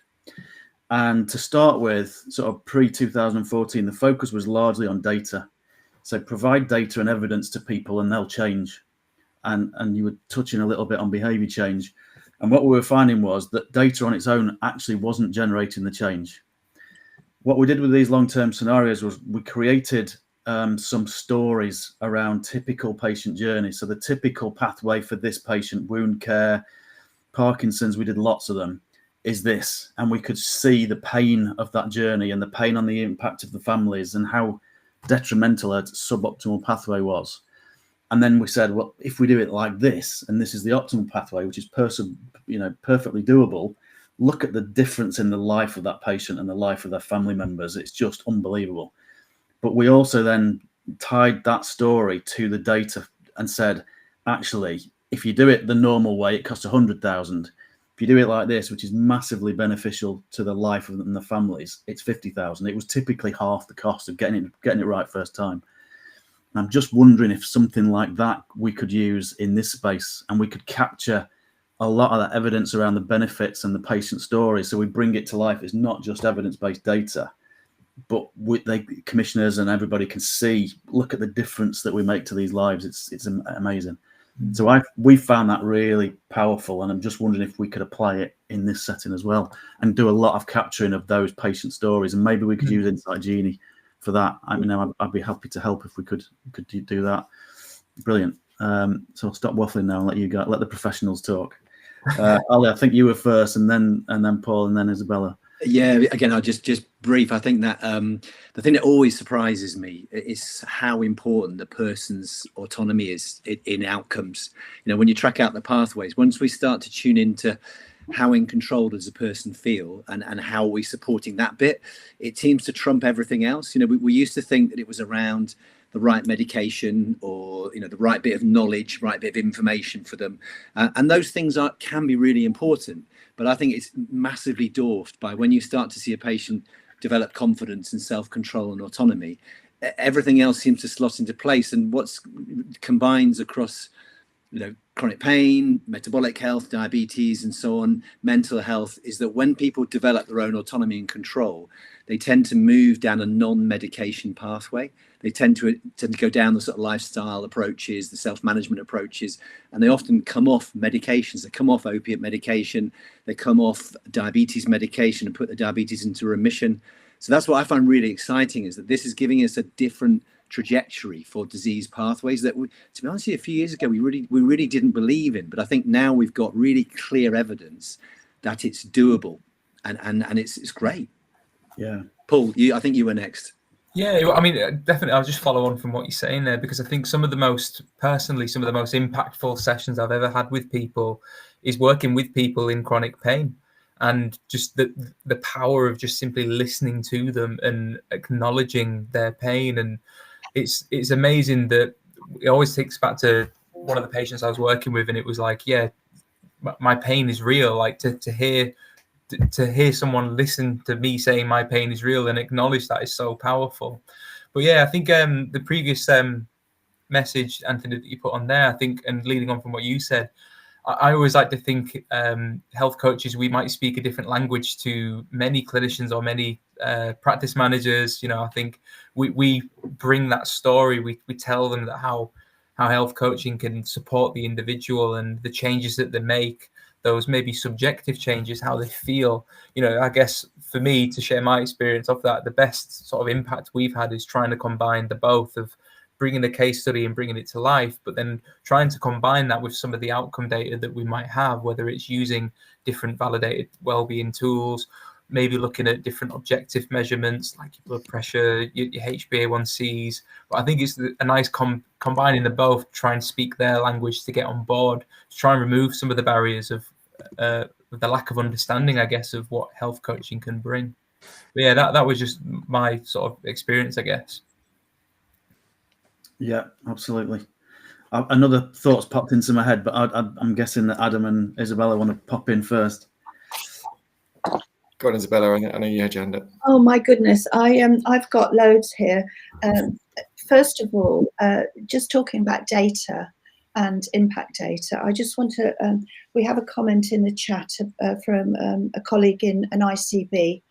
A: And to start with, sort of pre-2014, the focus was largely on data. So provide data and evidence to people and they'll change. And you were touching a little bit on behaviour change. And what we were finding was that data on its own actually wasn't generating the change. What we did with these long-term scenarios was we created some stories around typical patient journeys. So the typical pathway for this patient, wound care, Parkinson's, we did lots of them, is this. And we could see the pain of that journey and the pain on the impact of the families and how detrimental a suboptimal pathway was. And then we said, well, if we do it like this, and this is the optimal pathway, which is perfectly doable, look at the difference in the life of that patient and the life of their family members. It's just unbelievable. But we also then tied that story to the data and said, actually, if you do it the normal way, it costs 100,000. If you do it like this, which is massively beneficial to the life of them and the families, it's 50,000. It was typically half the cost of getting it right first time. And I'm just wondering if something like that we could use in this space, and we could capture a lot of that evidence around the benefits and the patient stories. So we bring it to life. It's not just evidence-based data, but commissioners and everybody can see, look at the difference that we make to these lives. It's amazing. So we found that really powerful, and I'm just wondering if we could apply it in this setting as well and do a lot of capturing of those patient stories. And maybe we could use Insight Genie for that. I mean, I'd be happy to help if we could do that. Brilliant. So I'll stop waffling now and let the professionals talk. Ali, I think you were first, and then Paul, and then Isabella.
D: Yeah, again, I'll just brief. I think that the thing that always surprises me is how important the person's autonomy is in outcomes. You know, when you track out the pathways, once we start to tune into how in control does a person feel and how are we supporting that bit, it seems to trump everything else. You know, we used to think that it was around the right medication or, you know, the right bit of knowledge, right bit of information for them. And those things can be really important. But I think it's massively dwarfed by when you start to see a patient develop confidence and self-control and autonomy, everything else seems to slot into place. And what's combines across, you know, chronic pain, metabolic health, diabetes, and so on, mental health, is that when people develop their own autonomy and control, they tend to move down a non-medication pathway. They tend to go down the sort of lifestyle approaches, the self-management approaches, and they often come off medications. They come off opiate medication, they come off diabetes medication and put the diabetes into remission. So that's what I find really exciting, is that this is giving us a different trajectory for disease pathways that, to be honest with you, a few years ago we really didn't believe in. But I think now we've got really clear evidence that it's doable, and it's great.
A: Yeah,
D: Paul, I think you were next.
C: Yeah, I mean, definitely. I'll just follow on from what you're saying there, because I think some of the most impactful sessions I've ever had with people is working with people in chronic pain. and just the power of just simply listening to them and acknowledging their pain. And it's amazing that it always takes back to one of the patients I was working with, and it was like, yeah, my pain is real. Like to hear someone listen to me saying my pain is real and acknowledge that is so powerful. But yeah, I think the previous message, Anthony, that you put on there, I think, and leading on from what you said, I always like to think health coaches, we might speak a different language to many clinicians or many practice managers. You know, I think we bring that story. We tell them that how health coaching can support the individual and the changes that they make, those maybe subjective changes, how they feel. You know, I guess for me, to share my experience of that, the best sort of impact we've had is trying to combine the both of bringing a case study and bringing it to life, but then trying to combine that with some of the outcome data that we might have, whether it's using different validated wellbeing tools, maybe looking at different objective measurements like your blood pressure, your HbA1cs. But I think it's a nice combining the both, try and speak their language to get on board, to try and remove some of the barriers of the lack of understanding, I guess, of what health coaching can bring. But yeah, that was just my sort of experience, I guess.
A: Yeah, absolutely. Another thought's popped into my head, but I'm guessing that Adam and Isabella want to pop in first.
E: Go on, Isabella. I know you had your hand up.
B: Oh my goodness, I've got loads here. First of all, just talking about data and impact data, I just want to, we have a comment in the chat from a colleague in an ICB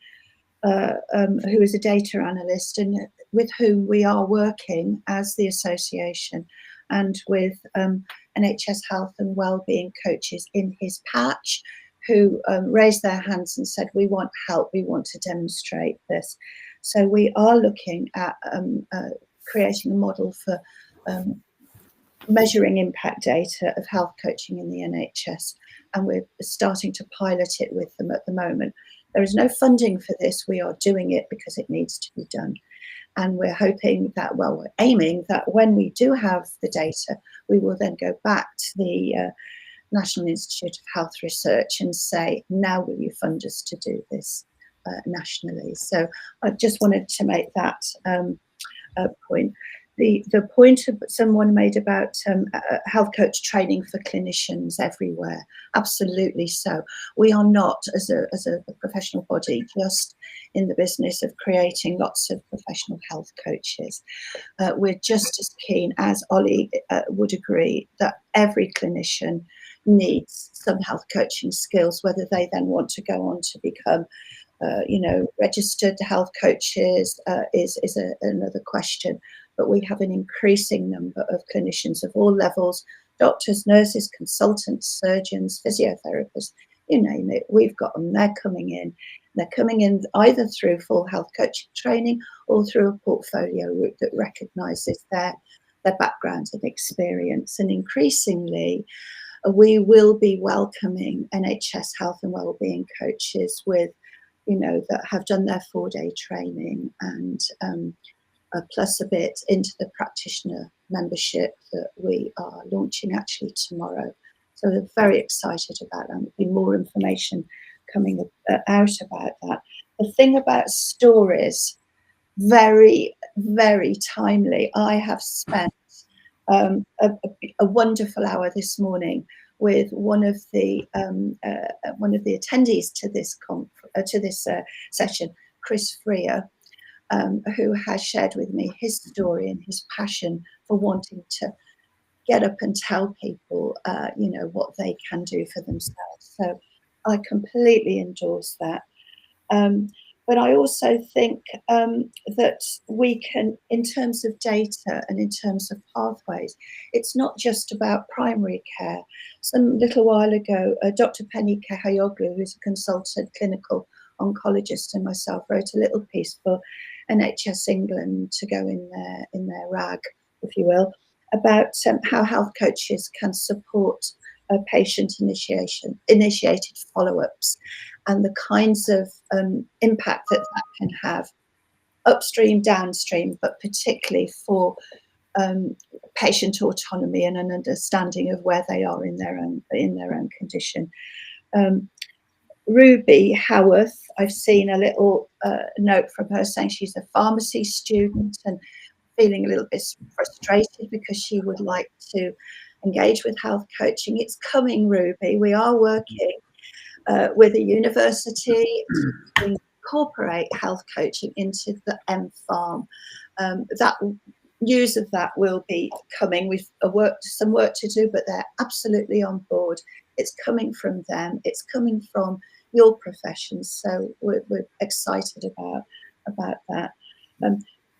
B: who is a data analyst and with whom we are working as the association and with NHS Health and Wellbeing coaches in his patch, who raised their hands and said, we want help, we want to demonstrate this. So we are looking at creating a model for measuring impact data of health coaching in the NHS, and we're starting to pilot it with them at the moment. There is no funding for this, we are doing it because it needs to be done. And we're hoping that, well, we're aiming that when we do have the data, we will then go back to the National Institute of Health Research and say, now will you fund us to do this nationally? So I just wanted to make that point. The point someone made about health coach training for clinicians everywhere, absolutely so. We are not, as a professional body, just in the business of creating lots of professional health coaches. We're just as keen, as Ollie would agree, that every clinician needs some health coaching skills, whether they then want to go on to become registered health coaches is another question. But we have an increasing number of clinicians of all levels, doctors, nurses, consultants, surgeons, physiotherapists, you name it, we've got them. They're coming in. They're coming in either through full health coaching training or through a portfolio route that recognises their background and experience. And increasingly, we will be welcoming NHS health and wellbeing coaches with, that have done their 4-day training and plus a bit into the practitioner membership that we are launching actually tomorrow. So we're very excited about that. There'll be more information coming out about that. The thing about stories, very, very timely. I have spent a wonderful hour this morning with one of the attendees to this session, Chris Freer, who has shared with me his story and his passion for wanting to get up and tell people, what they can do for themselves. So I completely endorse that. But I also think that we can, in terms of data and in terms of pathways, it's not just about primary care. Some little while ago, Dr. Penny Kehayoglu, who's a consultant clinical oncologist, and myself wrote a little piece for NHS England to go in their rag, if you will, about how health coaches can support patient-initiated follow-ups and the kinds of impact that can have upstream, downstream, but particularly for patient autonomy and an understanding of where they are in their own condition. Ruby Howarth, I've seen a little note from her saying she's a pharmacy student and feeling a little bit frustrated because she would like to engage with health coaching. It's coming, Ruby. We are working with a university to incorporate health coaching into the M Farm. That news of that will be coming. We've some work to do, but they're absolutely on board. It's coming from them. It's coming from your professions. So we're excited about that.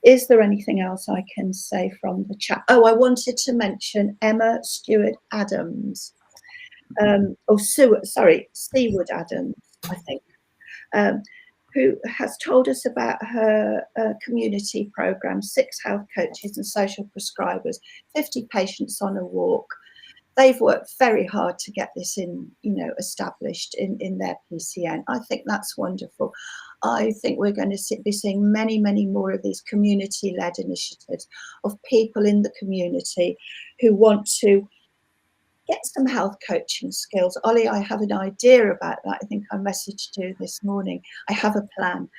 B: Is there anything else I can say from the chat? Oh, I wanted to mention Emma Stewart Adams, Seawood Adams, I think, who has told us about her community program, 6 health coaches and social prescribers, 50 patients on a walk. They've worked very hard to get this established in their PCN. I think that's wonderful. I think we're going to be seeing many, many more of these community-led initiatives of people in the community who want to get some health coaching skills. Ollie, I have an idea about that. I think I messaged you this morning. I have a plan.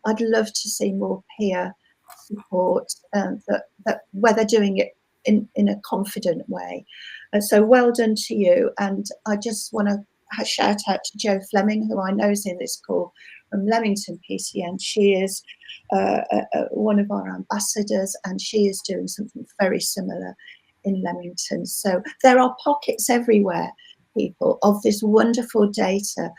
B: I'd love to see more peer support, that where they're doing it in a confident way. And so well done to you. And I just want to shout out to Jo Fleming, who I know is in this call from Leamington PCN. She is one of our ambassadors, and she is doing something very similar in Leamington. So there are pockets everywhere, people, of this wonderful data.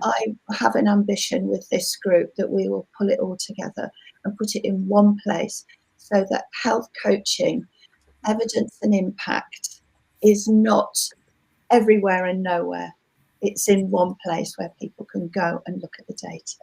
B: I have an ambition with this group that we will pull it all together and put it in one place so that health coaching, evidence and impact is not everywhere and nowhere. It's in one place where people can go and look at the data.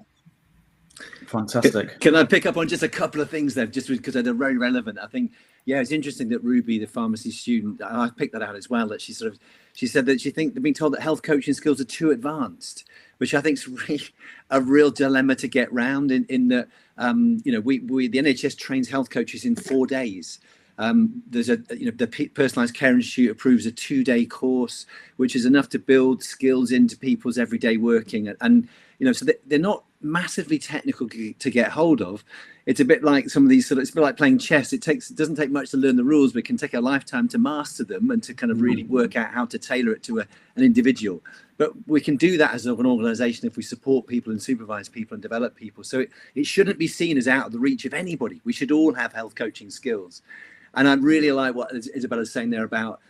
A: Fantastic.
D: Can I pick up on just a couple of things there, just because they're very relevant? I think, yeah, it's interesting that Ruby, the pharmacy student, I picked that out as well, that she said that she think they're being told that health coaching skills are too advanced, which I think is really a real dilemma to get round in that, the NHS trains health coaches in 4 days. There's the Personalised Care Institute approves a 2-day course, which is enough to build skills into people's everyday working. And so they're not massively technical to get hold of. It's a bit like some of these it's a bit like playing chess. It doesn't take much to learn the rules, but it can take a lifetime to master them and to kind of really work out how to tailor it to an individual. But we can do that as an organisation if we support people and supervise people and develop people. So it shouldn't be seen as out of the reach of anybody. We should all have health coaching skills. And I really like what Isabella's saying there about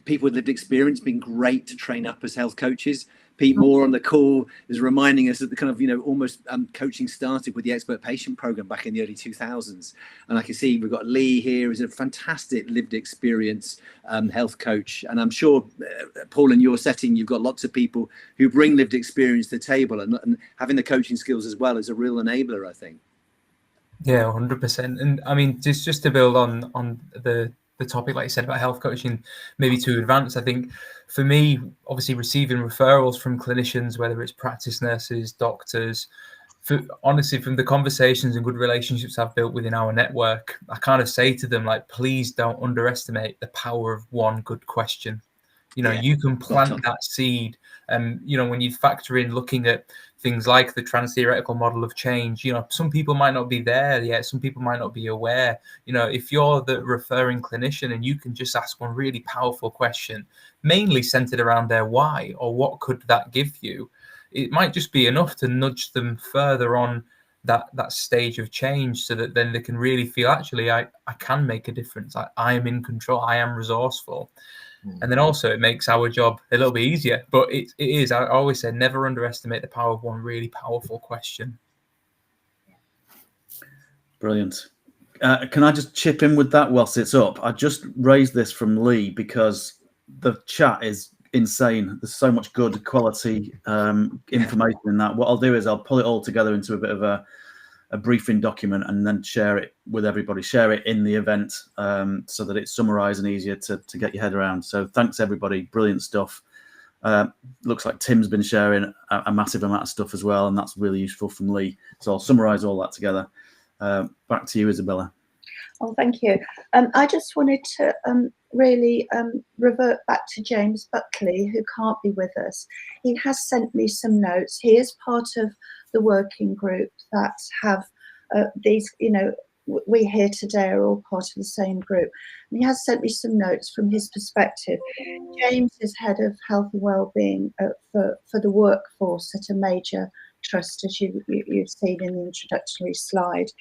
D: people with lived experience being great to train up as health coaches. Pete Moore on the call is reminding us that the kind of almost coaching started with the expert patient program back in the early 2000s. And I can see we've got Lee here, who's a fantastic lived experience health coach. And I'm sure, Paul, in your setting, you've got lots of people who bring lived experience to the table, and having the coaching skills as well is a real enabler, I think.
C: Yeah, 100%. And I mean, just to build on the topic, like you said, about health coaching, maybe too advanced. I think for me, obviously receiving referrals from clinicians, whether it's practice nurses, doctors, honestly, from the conversations and good relationships I've built within our network, I kind of say to them, like, please don't underestimate the power of one good question. You can plant that seed. And, when you factor in looking at things like the trans-theoretical model of change, some people might not be there yet. Some people might not be aware. If you're the referring clinician and you can just ask one really powerful question, mainly centered around their why, or what could that give you, it might just be enough to nudge them further on that stage of change, so that then they can really feel, actually, I can make a difference. I am in control. I am resourceful. And then also it makes our job a little bit easier. But it is, I always say, never underestimate the power of one really powerful question.
A: Brilliant. Can I just chip in with that whilst it's up? I just raised this from Lee because the chat is insane. There's so much good quality information in that. What I'll do is I'll pull it all together into a bit of a briefing document and then share it with everybody, share it in the event so that it's summarised and easier to get your head around. So thanks, everybody. Brilliant stuff. Looks like Tim's been sharing a massive amount of stuff as well, and that's really useful from Lee. So I'll summarise all that together. Back to you, Isabella.
B: Oh, thank you. I just wanted to really revert back to James Buckley, who can't be with us. He has sent me some notes. He is part of the working group that have these, you know, we here today are all part of the same group. And he has sent me some notes from his perspective. James is head of health and wellbeing for the workforce at a major trust, as you've seen in the introductory slide.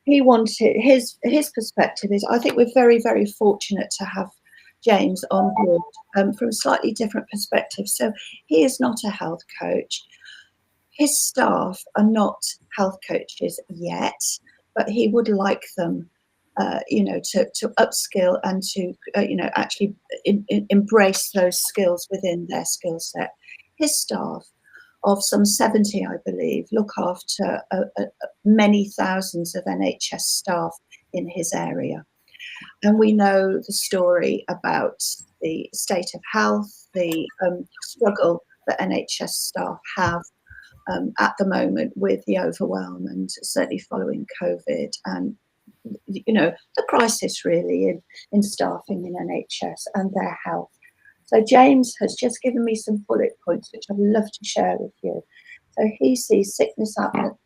B: He wanted, his perspective is, I think we're very, very fortunate to have James on board from a slightly different perspective. So he is not a health coach. His staff are not health coaches yet, but he would like them, you know, to upskill and to, you know, actually embrace those skills within their skill set. His staff, of some 70, I believe, look after many thousands of NHS staff in his area. And we know the story about the state of health, the struggle that NHS staff have at the moment with the overwhelm, and certainly following COVID, and you know, the crisis really in staffing in NHS and their health. So James has just given me some bullet points which I'd love to share with you. So he sees sickness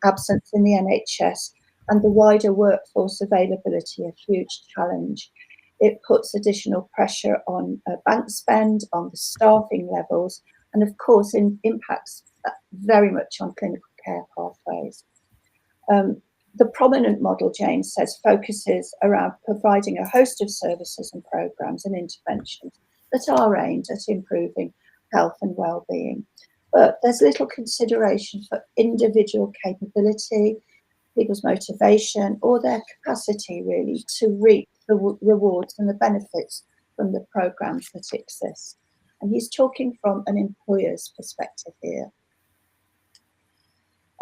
B: absence in the NHS and the wider workforce availability a huge challenge. It puts additional pressure on bank spend, on the staffing levels, and of course impacts very much on clinical care pathways. The prominent model, James says, focuses around providing a host of services and programmes and interventions that are aimed at improving health and well-being. But there's little consideration for individual capability, people's motivation, or their capacity really to reap the rewards and the benefits from the programmes that exist. And he's talking from an employer's perspective here.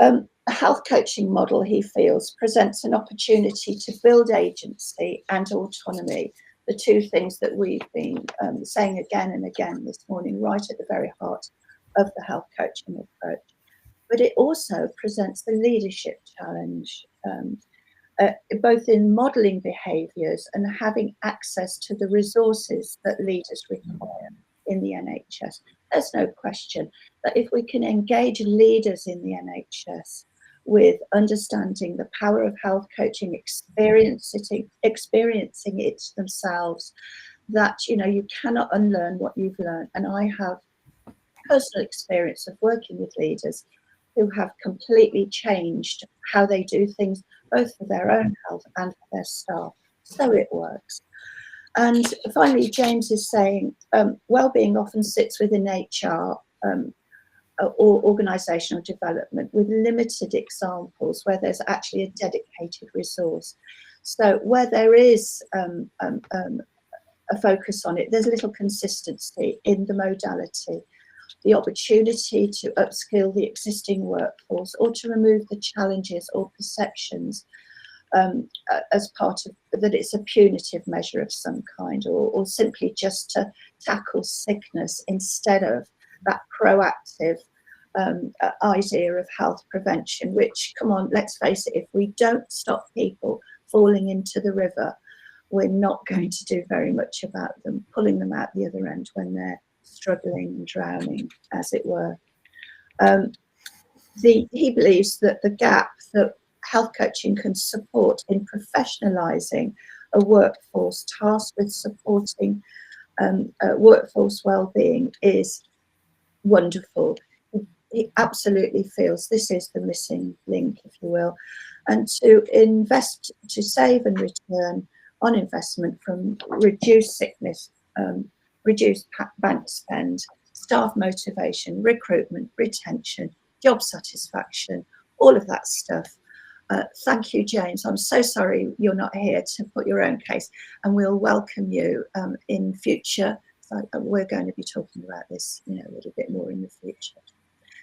B: A health coaching model, he feels, presents an opportunity to build agency and autonomy, the two things that we've been saying again and again this morning, right at the very heart of the health coaching approach. But it also presents the leadership challenge, both in modelling behaviours and having access to the resources that leaders require in the NHS. There's no question that if we can engage leaders in the NHS with understanding the power of health coaching, experiencing it themselves, that, you know, you cannot unlearn what you've learned. And I have personal experience of working with leaders who have completely changed how they do things, both for their own health and for their staff. So it works. And finally, James is saying wellbeing often sits within HR or organisational development with limited examples where there's actually a dedicated resource. So where there is a focus on it, there's little consistency in the modality, the opportunity to upskill the existing workforce or to remove the challenges or perceptions as part of that it's a punitive measure of some kind, or simply just to tackle sickness instead of that proactive idea of health prevention, which, come on, let's face it, if we don't stop people falling into the river, we're not going to do very much about them, pulling them out the other end when they're struggling and drowning, as it were. He believes that the gap that health coaching can support in professionalising a workforce tasked with supporting workforce well-being is wonderful. He absolutely feels this is the missing link, if you will, and to invest, to save and return on investment from reduced sickness, reduced bank spend, staff motivation, recruitment, retention, job satisfaction, all of that stuff. Thank you, James. I'm so sorry you're not here to put your own case, and we'll welcome you in future. So we're going to be talking about this, you know, a little bit more in the future.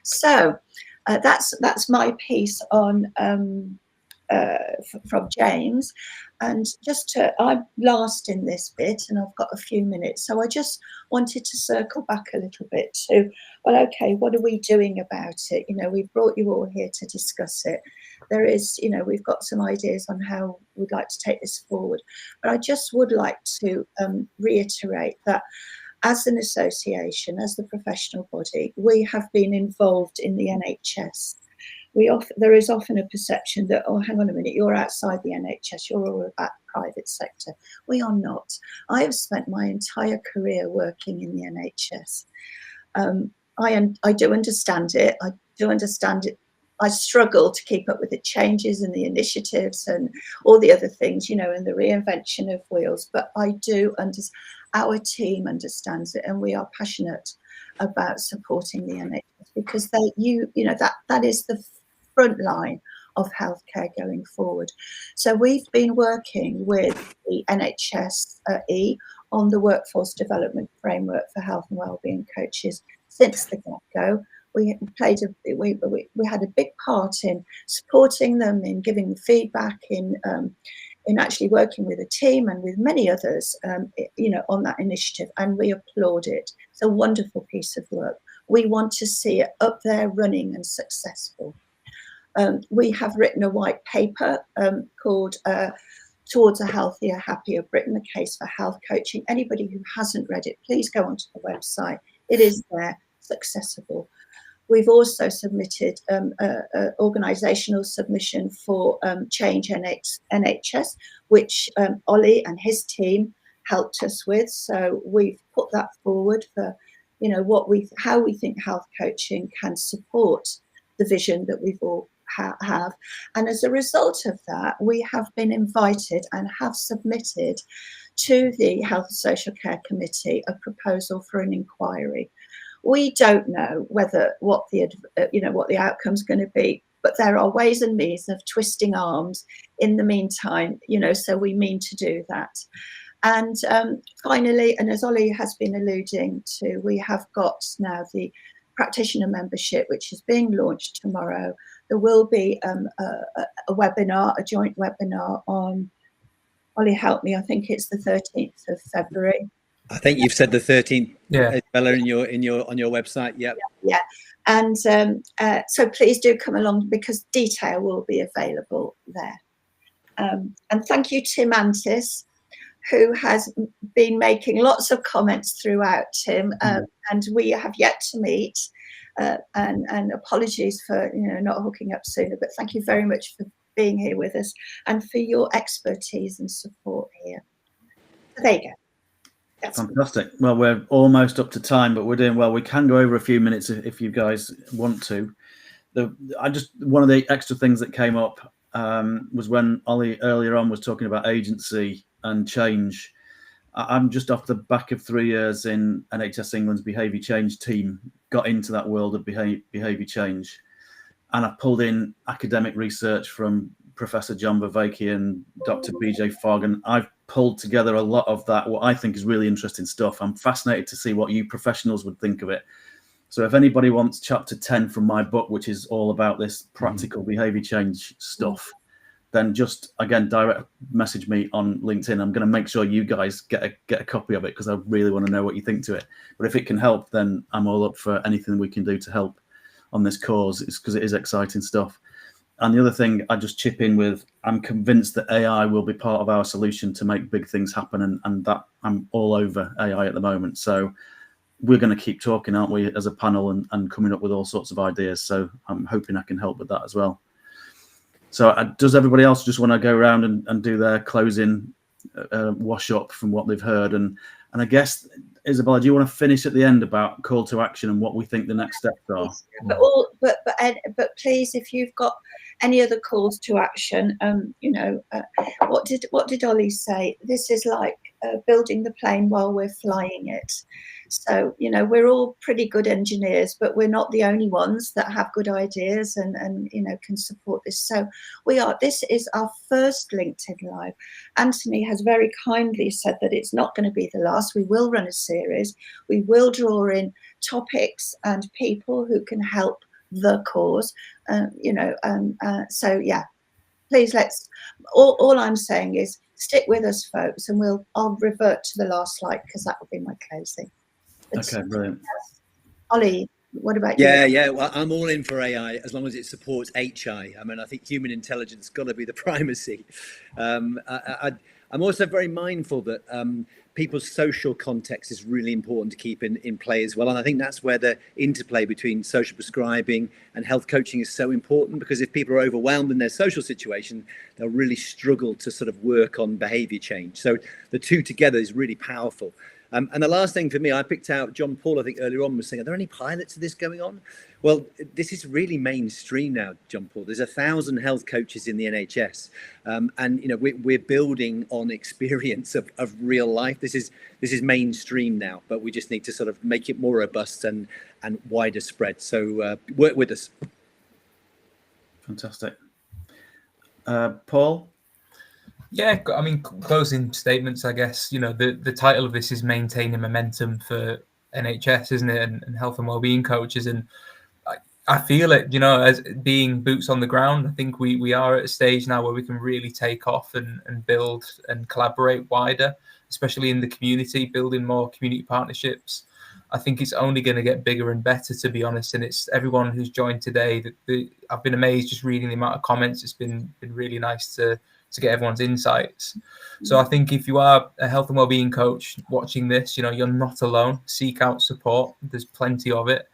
B: So that's my piece on from James, And I'm last in this bit and I've got a few minutes. So I just wanted to circle back a little bit to, well, okay, what are we doing about it? You know, we've brought you all here to discuss it. There is, you know, we've got some ideas on how we'd like to take this forward. But I just would like to reiterate that as an association, as the professional body, we have been involved in the NHS. There is often a perception that, oh, hang on a minute, you're outside the NHS, you're all about the private sector. We are not. I have spent my entire career working in the NHS. I do understand it. I do understand it. I struggle to keep up with the changes and the initiatives and all the other things, you know, and the reinvention of wheels. But I do understand. Our team understands it, and we are passionate about supporting the NHS because that is the front line of healthcare going forward. So we've been working with the NHS on the workforce development framework for health and wellbeing coaches since the get-go. We had a big part in supporting them, in giving feedback, in actually working with a team and with many others, you know, on that initiative, and we applaud it. It's a wonderful piece of work. We want to see it up there, running and successful. We have written a white paper called Towards a Healthier, Happier Britain, the case for health coaching. Anybody who hasn't read it, please go onto the website. It is there, it's accessible. We've also submitted an organisational submission for Change NHS, which Ollie and his team helped us with. So we've put that forward for, you know, how we think health coaching can support the vision that we've all have. And as a result of that, we have been invited and have submitted to the Health and Social Care Committee a proposal for an inquiry. We don't know what the outcome's going to be, but there are ways and means of twisting arms in the meantime, you know, so we mean to do that. And finally, and as Ollie has been alluding to, we have got now the practitioner membership, which is being launched tomorrow. There will be a webinar, a joint webinar on, Ollie, help me, I think it's the 13th of February.
D: I think you've said the 13th,
C: yeah.
D: Bella, on your website. Yep.
B: Yeah. And so please do come along because detail will be available there. And thank you, Tim Antis, who has been making lots of comments throughout, Tim, and we have yet to meet. And apologies for not hooking up sooner, but thank you very much for being here with us and for your expertise and support here. So there you go. That's
A: fantastic. Well, we're almost up to time, but we're doing well. We can go over a few minutes if you guys want to. One of the extra things that came up was when Ollie earlier on was talking about agency and change. I'm just off the back of 3 years in NHS England's behaviour change team, got into that world of behaviour change. And I've pulled in academic research from Professor John Vervaeke and Dr. BJ Fogg, and I've pulled together a lot of that, what I think is really interesting stuff. I'm fascinated to see what you professionals would think of it. So if anybody wants chapter 10 from my book, which is all about this practical behaviour change stuff, then just, again, direct message me on LinkedIn. I'm going to make sure you guys get a copy of it because I really want to know what you think to it. But if it can help, then I'm all up for anything we can do to help on this cause. It's because it is exciting stuff. And the other thing I just chip in with, I'm convinced that AI will be part of our solution to make big things happen. And that I'm all over AI at the moment. So we're going to keep talking, aren't we, as a panel and coming up with all sorts of ideas. So I'm hoping I can help with that as well. So does everybody else just want to go around and do their closing wash up from what they've heard? And I guess, Isabella, do you want to finish at the end about call to action and what we think the next steps are?
B: But please, if you've got any other calls to action, what did Ollie say? This is like building the plane while we're flying it. So, we're all pretty good engineers, but we're not the only ones that have good ideas and can support this. So this is our first LinkedIn Live. Anthony has very kindly said that it's not going to be the last. We will run a series. We will draw in topics and people who can help the cause, so yeah, please all I'm saying is stick with us, folks, and I'll revert to the last slide because that will be my closing.
A: Okay, brilliant.
B: Ollie, what about you?
D: Yeah. Well, I'm all in for AI as long as it supports HI. I mean, I think human intelligence got to be the primacy. I'm also very mindful that people's social context is really important to keep in play as well. And I think that's where the interplay between social prescribing and health coaching is so important, because if people are overwhelmed in their social situation, they'll really struggle to sort of work on behavior change. So the two together is really powerful. And the last thing for me, I picked out John Paul, I think earlier on, was saying, are there any pilots of this going on? Well, this is really mainstream now, John Paul. There's 1,000 health coaches in the NHS. And, you know, we're building on experience of real life. This is mainstream now, but we just need to sort of make it more robust and wider spread. So work with us.
A: Fantastic. Paul?
C: Yeah, I mean, closing statements, I guess, you know, the title of this is Maintaining Momentum for NHS, isn't it? And health and wellbeing coaches. And I feel it, you know, as being boots on the ground. I think we are at a stage now where we can really take off and build and collaborate wider, especially in the community, building more community partnerships. I think it's only going to get bigger and better, to be honest. And it's everyone who's joined today. I've been amazed just reading the amount of comments. It's been really nice to get everyone's insights. So I think if you are a health and wellbeing coach watching this, you know, you're not alone. Seek out support. There's plenty of it.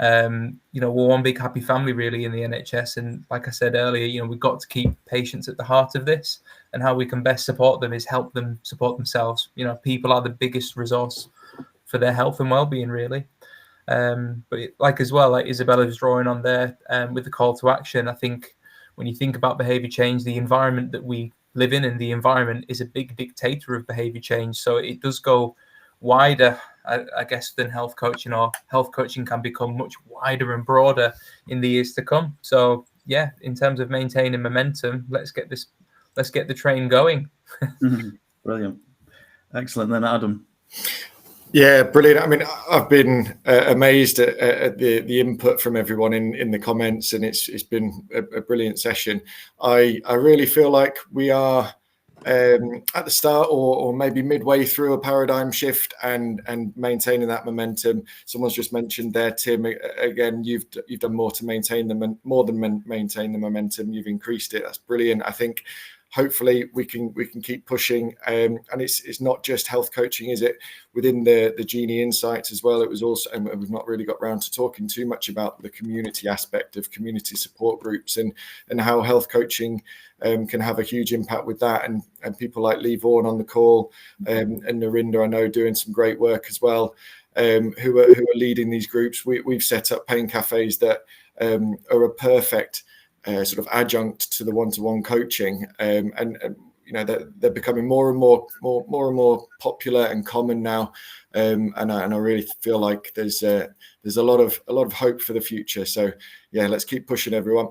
C: You know, we're one big happy family really in the NHS. And like I said earlier, you know, we've got to keep patients at the heart of this, and how we can best support them is help them support themselves. You know, people are the biggest resource for their health and wellbeing really. But like Isabella was drawing on there with the call to action, I think when you think about behavior change, the environment that we live in and the environment is a big dictator of behavior change. So it does go wider, I guess, than health coaching, or health coaching can become much wider and broader in the years to come. So yeah, in terms of maintaining momentum, let's get the train going.
A: Brilliant. Excellent. Then Adam.
E: Yeah, brilliant. I mean, I've been amazed at the input from everyone in the comments, and it's been a brilliant session. I really feel like we are at the start or maybe midway through a paradigm shift and maintaining that momentum. Someone's just mentioned there, Tim, again, you've done more to maintain maintain the momentum. You've increased it. That's brilliant. I think hopefully we can keep pushing, and it's not just health coaching, is it? Within the Genie Insights as well, it was also, and we've not really got around to talking too much about the community aspect of community support groups and how health coaching can have a huge impact with that, and people like Lee Vaughan on the call, and Narinda, I know, doing some great work as well, who are leading these groups. We've set up pain cafes that are a perfect sort of adjunct to the one-to-one coaching, and you know, they're becoming more and more popular and common now, and I really feel like there's a lot of hope for the future. So yeah, let's keep pushing, everyone.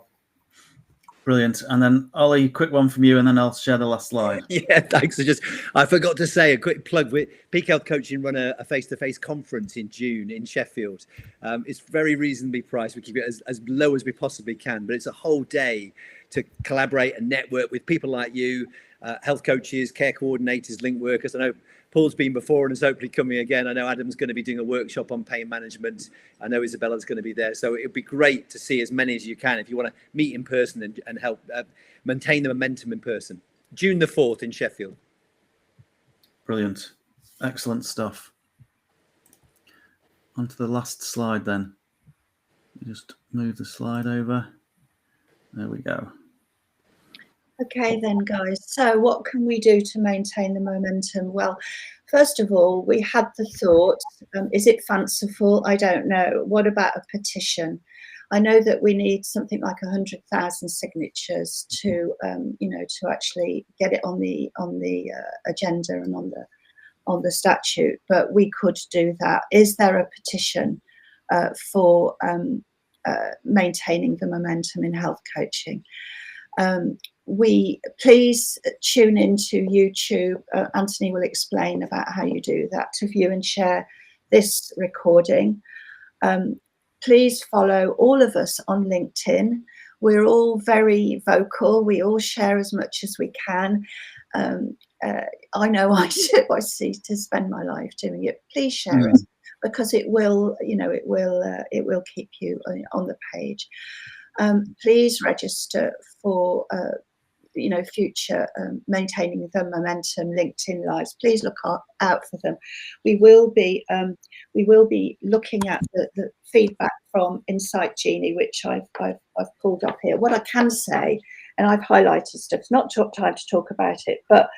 A: Brilliant. And then Ollie, quick one from you, and then I'll share the last slide.
D: Yeah, thanks. I forgot to say a quick plug. Peak Health Coaching run a face-to-face conference in June in Sheffield. It's very reasonably priced. We keep it as low as we possibly can, but it's a whole day to collaborate and network with people like you, health coaches, care coordinators, link workers. I know Paul's been before and is hopefully coming again. I know Adam's going to be doing a workshop on pain management. I know Isabella's going to be there. So it'd be great to see as many as you can if you want to meet in person and help maintain the momentum in person. June the 4th in Sheffield.
A: Brilliant. Excellent stuff. On to the last slide then. Just move the slide over. There we go.
B: Okay then, guys, so what can we do to maintain the momentum? Well, first of all, we had the thought, is it fanciful? I don't know. What about a petition? I know that we need something like 100,000 signatures to, to actually get it on the agenda and on the statute, but we could do that. Is there a petition for maintaining the momentum in health coaching? Please tune into YouTube. Anthony will explain about how you do that, to view and share this recording. Please follow all of us on LinkedIn. We're all very vocal. We all share as much as we can. I know I do. I see to spend my life doing it. Please share it, because it will, it will keep you on the page. Please register for future maintaining the momentum LinkedIn lives. Please look out for them. We will be looking at the feedback from Insight Genie, which I've pulled up here. What I can say, and I've highlighted stuff, it's not time to talk about it, but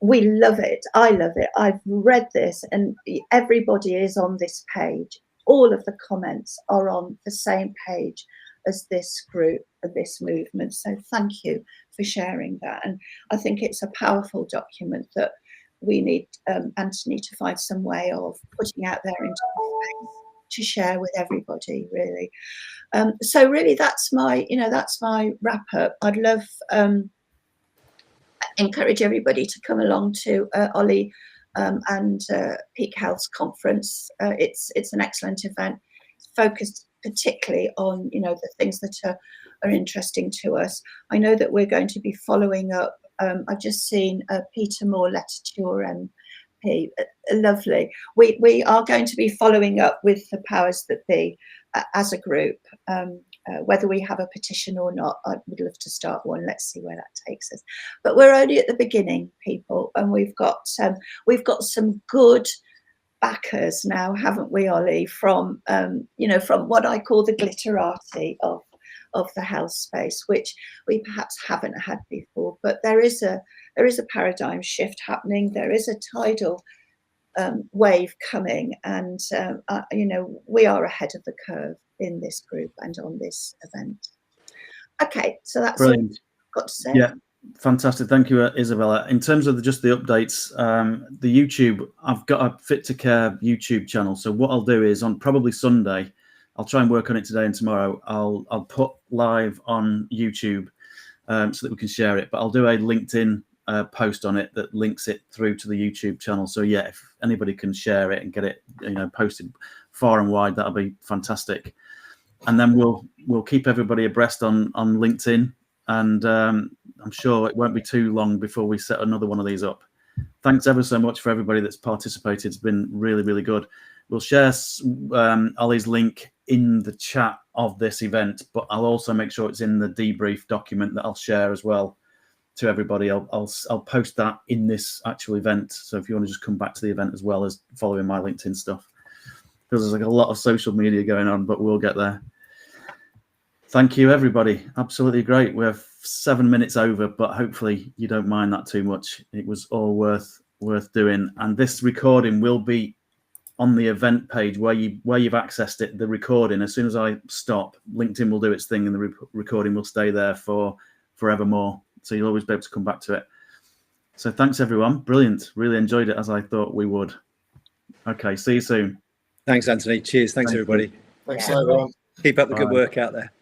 B: we love it. I love it. I've read this, and everybody is on this page. All of the comments are on the same page as this group and this movement. So thank you for sharing that. And I think it's a powerful document that we need, Anthony, to find some way of putting out there into space to share with everybody, really. So really, that's my wrap up. I'd love encourage everybody to come along to Ollie and Peak Health's conference. It's an excellent event. It's focused particularly on the things that are interesting to us. I know that we're going to be following up. I've just seen Peter Moore letter to your MP. Lovely. We are going to be following up with the powers that be as a group. Whether we have a petition or not, I would love to start one. Let's see where that takes us. But we're only at the beginning, people, and we've got some good backers now, haven't we, Ollie? From from what I call the glitterati of the health space, which we perhaps haven't had before. But there is a paradigm shift happening. There is a tidal wave coming, and we are ahead of the curve in this group and on this event. Okay, so that's
A: brilliant.
B: All I've got to say.
A: Yeah, fantastic. Thank you, Isabella. In terms of just the updates, the YouTube, I've got a Fit to Care YouTube channel. So what I'll do is on probably Sunday, I'll try and work on it today and tomorrow. I'll put live on YouTube so that we can share it. But I'll do a LinkedIn post on it that links it through to the YouTube channel. So yeah, if anybody can share it and get it posted far and wide, that'll be fantastic. And then we'll keep everybody abreast on LinkedIn, and I'm sure it won't be too long before we set another one of these up. Thanks ever so much for everybody that's participated. It's been really, really good. We'll share Ollie's link in the chat of this event, but I'll also make sure it's in the debrief document that I'll share as well to everybody. I'll post that in this actual event. So if you want to just come back to the event as well as following my LinkedIn stuff, because there's like a lot of social media going on, but we'll get there. Thank you, everybody. Absolutely great. We're 7 minutes over, but hopefully you don't mind that too much. It was all worth doing. And this recording will be on the event page where you've accessed it. The recording, as soon as I stop, LinkedIn will do its thing, and the recording will stay there for forevermore. So you'll always be able to come back to it. So thanks, everyone. Brilliant. Really enjoyed it, as I thought we would. Okay, see you soon.
D: Thanks, Anthony. Cheers. Thanks, everybody.
E: Thanks, everyone.
D: Keep up the good work out there.